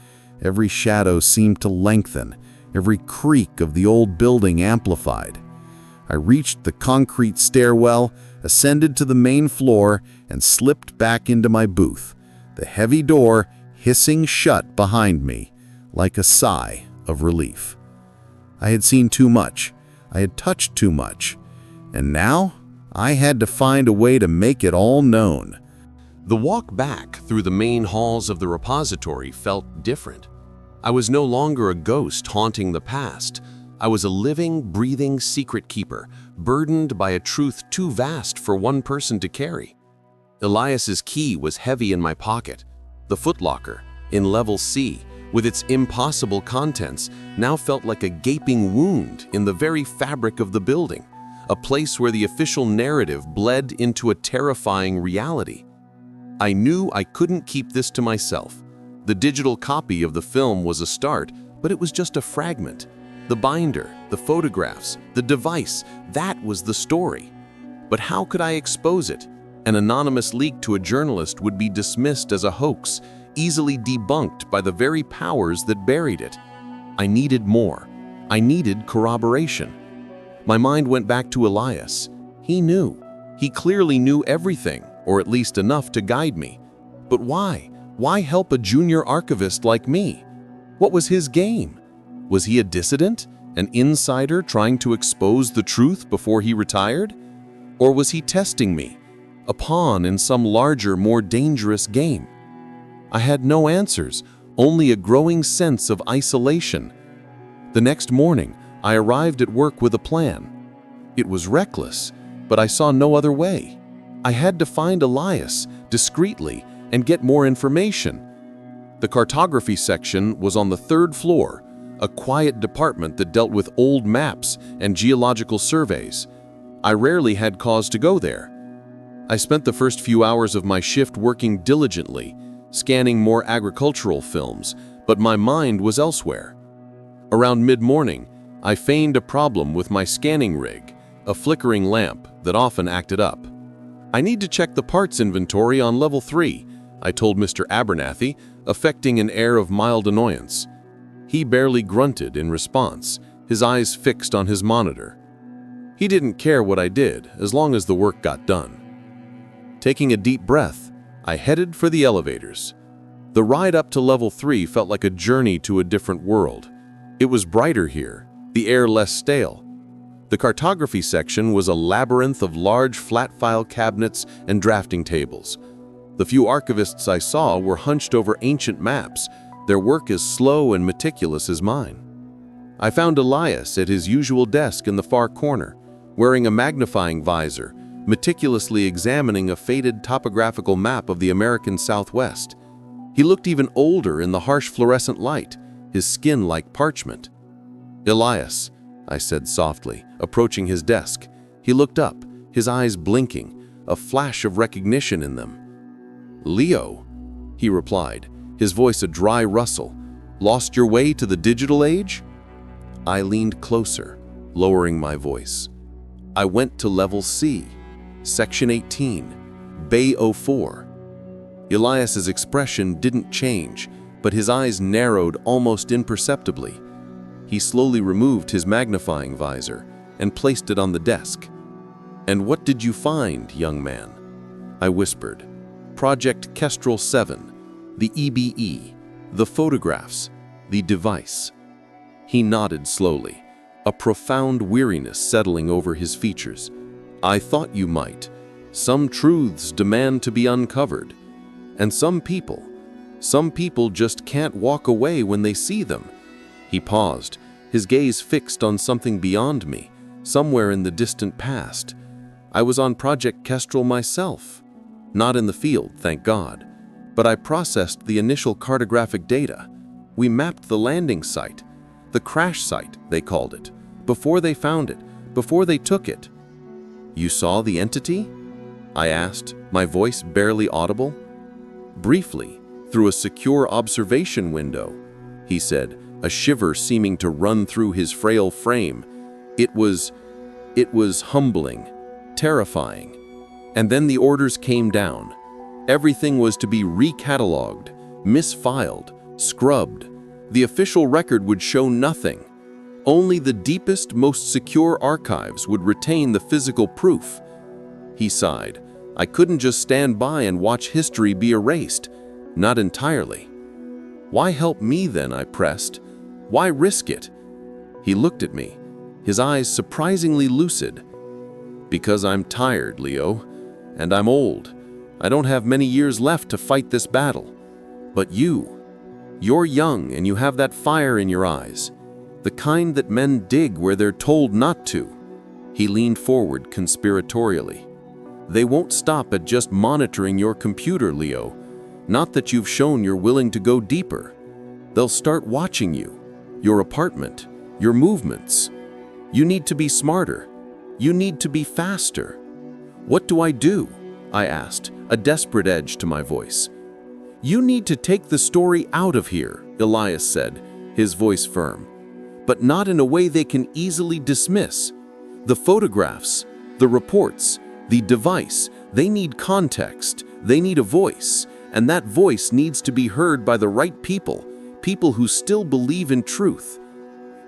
Every shadow seemed to lengthen, every creak of the old building amplified. I reached the concrete stairwell, ascended to the main floor, and slipped back into my booth, the heavy door hissing shut behind me, like a sigh of relief. I had seen too much, I had touched too much, and now I had to find a way to make it all known. The walk back through the main halls of the repository felt different. I was no longer a ghost haunting the past. I was a living, breathing secret keeper, burdened by a truth too vast for one person to carry. Elias's key was heavy in my pocket. The footlocker, in level C, with its impossible contents, now felt like a gaping wound in the very fabric of the building, a place where the official narrative bled into a terrifying reality. I knew I couldn't keep this to myself. The digital copy of the film was a start, but it was just a fragment. The binder, the photographs, the device, that was the story. But how could I expose it? An anonymous leak to a journalist would be dismissed as a hoax, easily debunked by the very powers that buried it. I needed more. I needed corroboration. My mind went back to Elias. He knew. He clearly knew everything, or at least enough to guide me. But why? Why help a junior archivist like me? What was his game? Was he a dissident, an insider trying to expose the truth before he retired? Or was he testing me, a pawn in some larger, more dangerous game? I had no answers, only a growing sense of isolation. The next morning, I arrived at work with a plan. It was reckless, but I saw no other way. I had to find Elias discreetly and get more information. The cartography section was on the 3rd floor, a quiet department that dealt with old maps and geological surveys. I rarely had cause to go there. I spent the first few hours of my shift working diligently, scanning more agricultural films, but my mind was elsewhere. Around mid-morning, I feigned a problem with my scanning rig, a flickering lamp that often acted up. "I need to check the parts inventory on level 3, I told Mr. Abernathy, affecting an air of mild annoyance. He barely grunted in response, his eyes fixed on his monitor. He didn't care what I did, as long as the work got done. Taking a deep breath, I headed for the elevators. The ride up to level 3 felt like a journey to a different world. It was brighter here, the air less stale. The cartography section was a labyrinth of large flat file cabinets and drafting tables. The few archivists I saw were hunched over ancient maps, their work as slow and meticulous as mine. I found Elias at his usual desk in the far corner, wearing a magnifying visor, meticulously examining a faded topographical map of the American Southwest. He looked even older in the harsh fluorescent light, his skin like parchment. "Elias," I said softly, approaching his desk. He looked up, his eyes blinking, a flash of recognition in them. "Leo," he replied, his voice a dry rustle. "Lost your way to the digital age?" I leaned closer, lowering my voice. "I went to Level C, Section 18, Bay 04. Elias's expression didn't change, but his eyes narrowed almost imperceptibly. He slowly removed his magnifying visor and placed it on the desk. "And what did you find, young man?" I whispered. "Project Kestrel 7, the EBE, the photographs, the device." He nodded slowly, a profound weariness settling over his features. "I thought you might. Some truths demand to be uncovered. And some people just can't walk away when they see them." He paused, his gaze fixed on something beyond me, somewhere in the distant past. I was on Project Kestrel myself. Not in the field, thank God. But I processed the initial cartographic data. We mapped the landing site, the crash site, they called it, before they found it, before they took it. "You saw the entity?" I asked, my voice barely audible. "Briefly, through a secure observation window," he said, a shiver seeming to run through his frail frame. It was humbling, terrifying. And then the orders came down. Everything was to be recatalogued, misfiled, scrubbed. The official record would show nothing. Only the deepest, most secure archives would retain the physical proof. He sighed. "I couldn't just stand by and watch history be erased. Not entirely." "Why help me then?" I pressed. "Why risk it?" He looked at me, his eyes surprisingly lucid. "Because I'm tired, Leo, and I'm old. I don't have many years left to fight this battle. But you're young and you have that fire in your eyes, the kind that men dig where they're told not to." He leaned forward conspiratorially. "They won't stop at just monitoring your computer, Leo. Not that you've shown you're willing to go deeper. They'll start watching you, your apartment, your movements. You need to be smarter. You need to be faster." "What do I do?" I asked, a desperate edge to my voice. "You need to take the story out of here," Elias said, his voice firm. "But not in a way they can easily dismiss. The photographs, the reports, the device, they need context, they need a voice, and that voice needs to be heard by the right people, people who still believe in truth."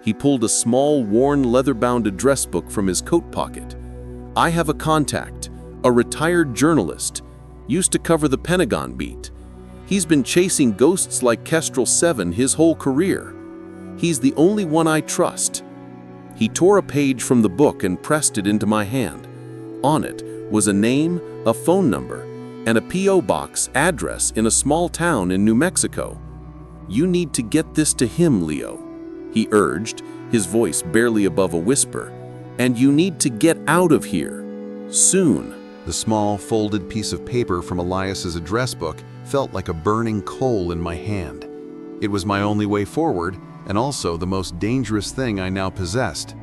He pulled a small, worn, leather-bound address book from his coat pocket. "I have a contact, a retired journalist, used to cover the Pentagon beat. He's been chasing ghosts like Kestrel 7 his whole career. He's the only one I trust." He tore a page from the book and pressed it into my hand. On it was a name, a phone number, and a P.O. box address in a small town in New Mexico. "You need to get this to him, Leo," he urged, his voice barely above a whisper. "And you need to get out of here. Soon." The small, folded piece of paper from Elias's address book felt like a burning coal in my hand. It was my only way forward, and also the most dangerous thing I now possessed.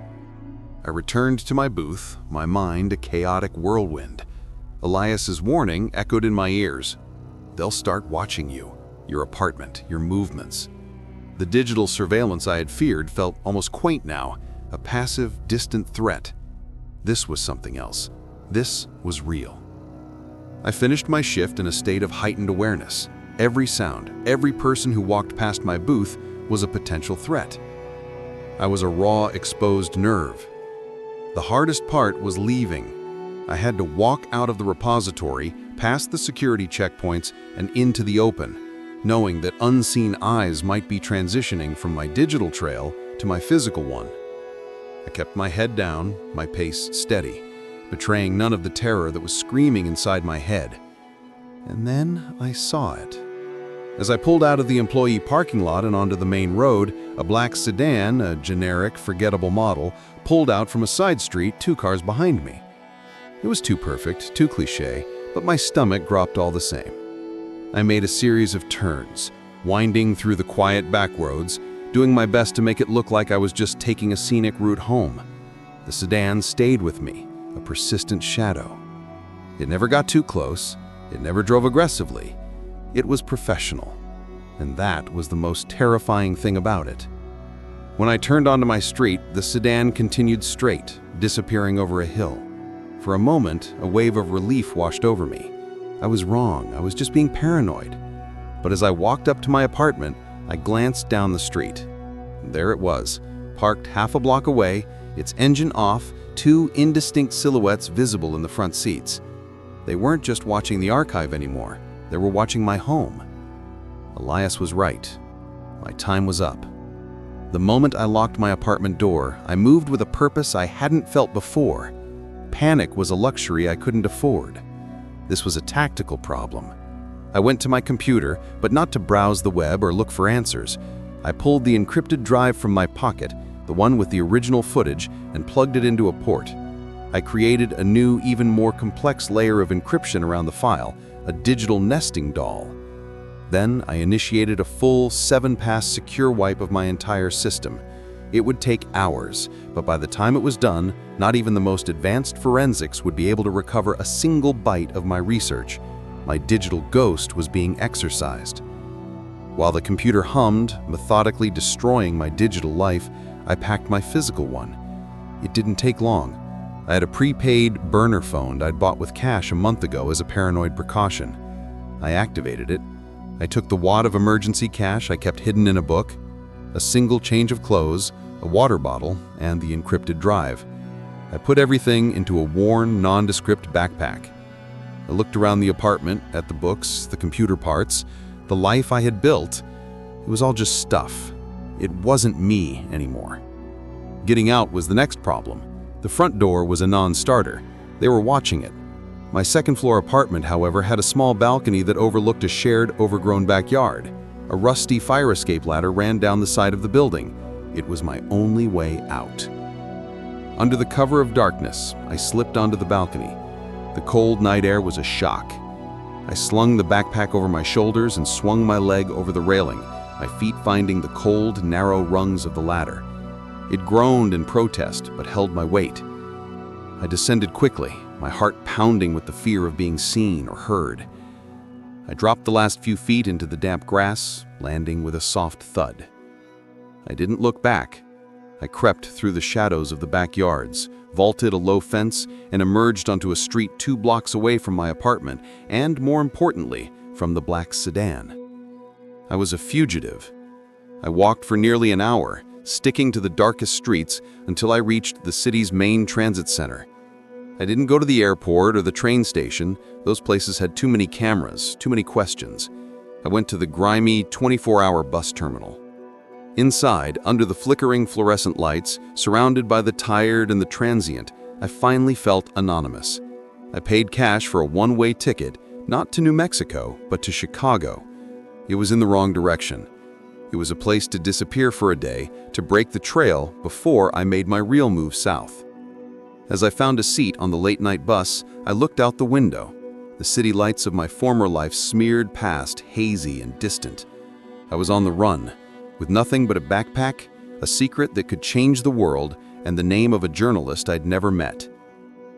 I returned to my booth, my mind a chaotic whirlwind. Elias's warning echoed in my ears. "They'll start watching you, your apartment, your movements." The digital surveillance I had feared felt almost quaint now, a passive, distant threat. This was something else. This was real. I finished my shift in a state of heightened awareness. Every sound, every person who walked past my booth was a potential threat. I was a raw, exposed nerve. The hardest part was leaving. I had to walk out of the repository, past the security checkpoints, and into the open, knowing that unseen eyes might be transitioning from my digital trail to my physical one. I kept my head down, my pace steady, betraying none of the terror that was screaming inside my head. And then I saw it. As I pulled out of the employee parking lot and onto the main road, a black sedan, a generic, forgettable model, pulled out from a side street 2 cars behind me. It was too perfect, too cliché, but my stomach dropped all the same. I made a series of turns, winding through the quiet back roads, doing my best to make it look like I was just taking a scenic route home. The sedan stayed with me, a persistent shadow. It never got too close, it never drove aggressively. It was professional, and that was the most terrifying thing about it. When I turned onto my street, the sedan continued straight, disappearing over a hill. For a moment, a wave of relief washed over me. I was wrong, I was just being paranoid. But as I walked up to my apartment, I glanced down the street. There it was, parked half a block away, its engine off, 2 indistinct silhouettes visible in the front seats. They weren't just watching the archive anymore. They were watching my home. Elias was right. My time was up. The moment I locked my apartment door, I moved with a purpose I hadn't felt before. Panic was a luxury I couldn't afford. This was a tactical problem. I went to my computer, but not to browse the web or look for answers. I pulled the encrypted drive from my pocket, the one with the original footage, and plugged it into a port. I created a new, even more complex layer of encryption around the file, a digital nesting doll. Then I initiated a full 7-pass secure wipe of my entire system. It would take hours, but by the time it was done, not even the most advanced forensics would be able to recover a single byte of my research. My digital ghost was being exercised. While the computer hummed, methodically destroying my digital life, I packed my physical one. It didn't take long. I had a prepaid burner phone I'd bought with cash a month ago as a paranoid precaution. I activated it. I took the wad of emergency cash I kept hidden in a book, a single change of clothes, a water bottle, and the encrypted drive. I put everything into a worn, nondescript backpack. I looked around the apartment, at the books, the computer parts, the life I had built. It was all just stuff. It wasn't me anymore. Getting out was the next problem. The front door was a non-starter. They were watching it. My second-floor apartment, however, had a small balcony that overlooked a shared, overgrown backyard. A rusty fire escape ladder ran down the side of the building. It was my only way out. Under the cover of darkness, I slipped onto the balcony. The cold night air was a shock. I slung the backpack over my shoulders and swung my leg over the railing, my feet finding the cold, narrow rungs of the ladder. It groaned in protest, but held my weight. I descended quickly, my heart pounding with the fear of being seen or heard. I dropped the last few feet into the damp grass, landing with a soft thud. I didn't look back. I crept through the shadows of the backyards, vaulted a low fence, and emerged onto a street 2 blocks away from my apartment, and more importantly, from the black sedan. I was a fugitive. I walked for nearly an hour, sticking to the darkest streets until I reached the city's main transit center. I didn't go to the airport or the train station. Those places had too many cameras, too many questions. I went to the grimy 24-hour bus terminal. Inside, under the flickering fluorescent lights, surrounded by the tired and the transient, I finally felt anonymous. I paid cash for a one-way ticket, not to New Mexico, but to Chicago. It was in the wrong direction. It was a place to disappear for a day, to break the trail before I made my real move south. As I found a seat on the late-night bus, I looked out the window. The city lights of my former life smeared past, hazy and distant. I was on the run, with nothing but a backpack, a secret that could change the world, and the name of a journalist I'd never met.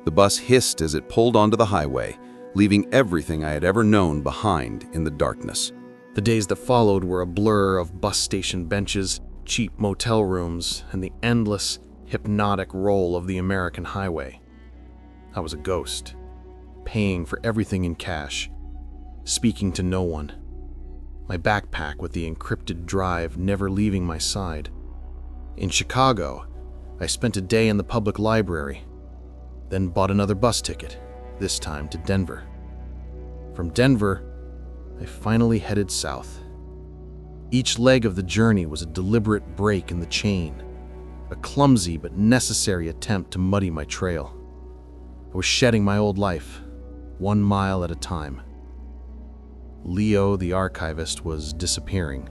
The bus hissed as it pulled onto the highway, leaving everything I had ever known behind in the darkness. The days that followed were a blur of bus station benches, cheap motel rooms, and the endless, hypnotic roll of the American highway. I was a ghost, paying for everything in cash, speaking to no one. My backpack with the encrypted drive never leaving my side. In Chicago, I spent a day in the public library, then bought another bus ticket, this time to Denver. From Denver, I finally headed south. Each leg of the journey was a deliberate break in the chain, a clumsy but necessary attempt to muddy my trail. I was shedding my old life, 1 mile at a time. Leo, the archivist, was disappearing,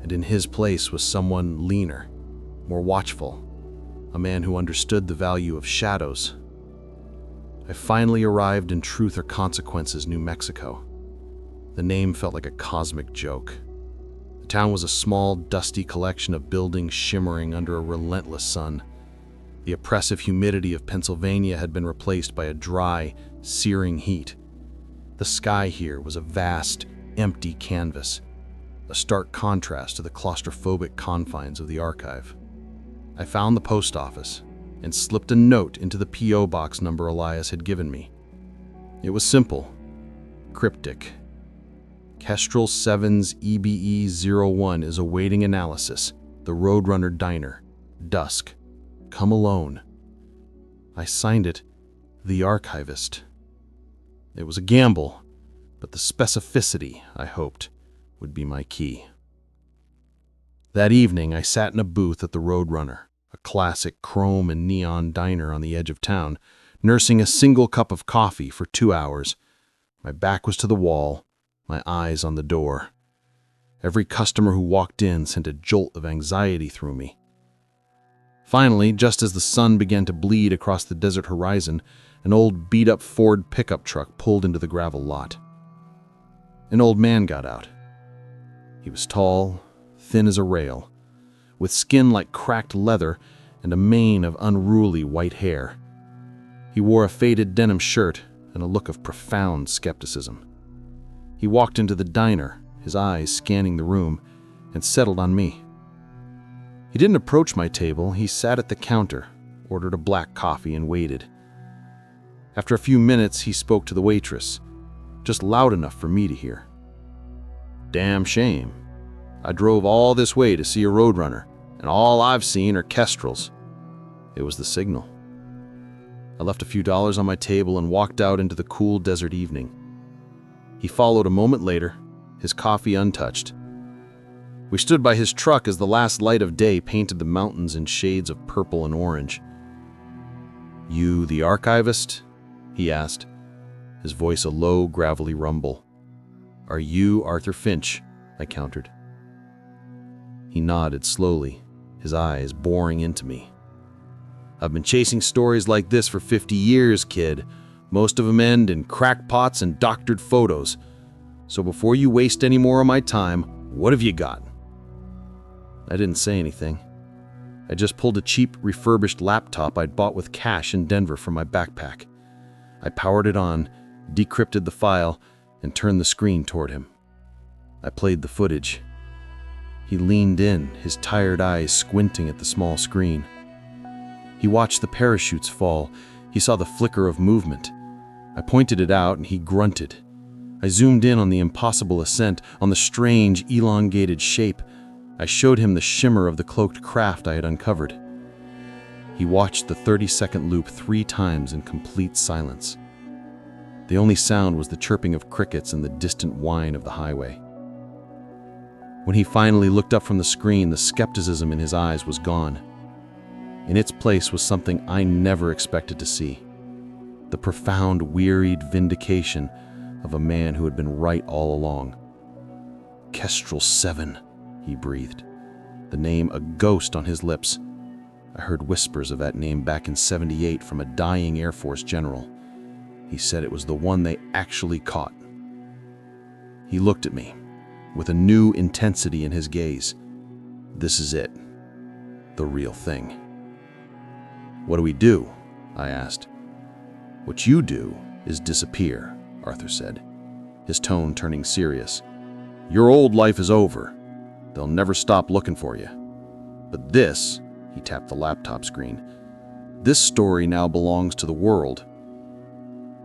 and in his place was someone leaner, more watchful, a man who understood the value of shadows. I finally arrived in Truth or Consequences, New Mexico. The name felt like a cosmic joke. The town was a small, dusty collection of buildings shimmering under a relentless sun. The oppressive humidity of Pennsylvania had been replaced by a dry, searing heat. The sky here was a vast, empty canvas, a stark contrast to the claustrophobic confines of the archive. I found the post office and slipped a note into the P.O. box number Elias had given me. It was simple, cryptic. Kestrel 7's EBE-01 is awaiting analysis. The Roadrunner Diner. Dusk. Come alone. I signed it, The Archivist. It was a gamble, but the specificity, I hoped, would be my key. That evening, I sat in a booth at the Roadrunner, a classic chrome and neon diner on the edge of town, nursing a single cup of coffee for 2 hours. My back was to the wall, my eyes on the door. Every customer who walked in sent a jolt of anxiety through me. Finally, just as the sun began to bleed across the desert horizon, an old beat-up Ford pickup truck pulled into the gravel lot. An old man got out. He was tall, thin as a rail, with skin like cracked leather and a mane of unruly white hair. He wore a faded denim shirt and a look of profound skepticism. He walked into the diner, his eyes scanning the room, and settled on me. He didn't approach my table. He sat at the counter, ordered a black coffee, and waited. After a few minutes, he spoke to the waitress, just loud enough for me to hear. "Damn shame. I drove all this way to see a Roadrunner, and all I've seen are kestrels." It was the signal. I left a few dollars on my table and walked out into the cool desert evening. He followed a moment later, his coffee untouched. We stood by his truck as the last light of day painted the mountains in shades of purple and orange. "You the archivist?" he asked, his voice a low, gravelly rumble. "Are you Arthur Finch?" I countered. He nodded slowly, his eyes boring into me. "I've been chasing stories like this for 50 years, kid. Most of them end in crackpots and doctored photos. So before you waste any more of my time, what have you got?" I didn't say anything. I just pulled a cheap, refurbished laptop I'd bought with cash in Denver from my backpack. I powered it on, decrypted the file, and turned the screen toward him. I played the footage. He leaned in, his tired eyes squinting at the small screen. He watched the parachutes fall. He saw the flicker of movement. I pointed it out, and he grunted. I zoomed in on the impossible ascent, on the strange, elongated shape. I showed him the shimmer of the cloaked craft I had uncovered. He watched the 30-second loop 3 times in complete silence. The only sound was the chirping of crickets and the distant whine of the highway. When he finally looked up from the screen, the skepticism in his eyes was gone. In its place was something I never expected to see. The profound, wearied vindication of a man who had been right all along. "Kestrel 7, he breathed, the name a ghost on his lips. I heard whispers of that name back in '78 from a dying Air Force general. He said it was the one they actually caught. He looked at me, with a new intensity in his gaze. This is it. The real thing. "What do we do?" I asked. "What you do is disappear," Arthur said, his tone turning serious. "Your old life is over. They'll never stop looking for you. But this," he tapped the laptop screen, "this story now belongs to the world."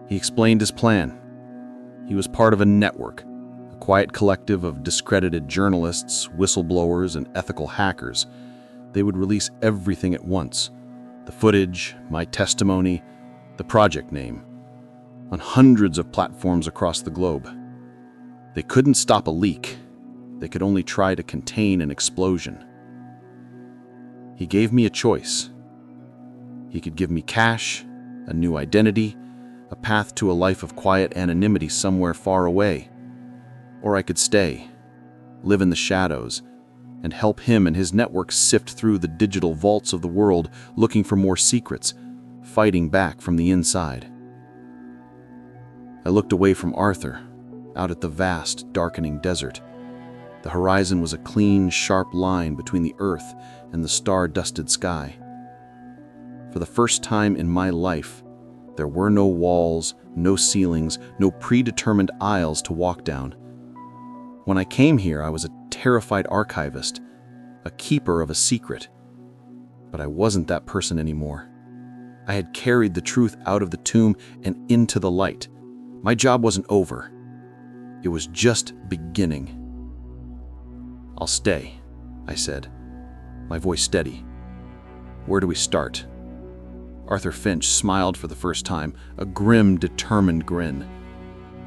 He explained his plan. He was part of a network, a quiet collective of discredited journalists, whistleblowers, and ethical hackers. They would release everything at once. The footage, my testimony, the project name, on hundreds of platforms across the globe. They couldn't stop a leak. They could only try to contain an explosion. He gave me a choice. He could give me cash, a new identity, a path to a life of quiet anonymity somewhere far away. Or I could stay, live in the shadows, and help him and his network sift through the digital vaults of the world looking for more secrets, fighting back from the inside. I looked away from Arthur, out at the vast, darkening desert. The horizon was a clean, sharp line between the earth and the star-dusted sky. For the first time in my life, there were no walls, no ceilings, no predetermined aisles to walk down. When I came here, I was a terrified archivist, a keeper of a secret. But I wasn't that person anymore. I had carried the truth out of the tomb and into the light. My job wasn't over. It was just beginning. "I'll stay," I said, my voice steady. "Where do we start?" Arthur Finch smiled for the first time, a grim, determined grin.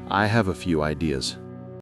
"I have a few ideas."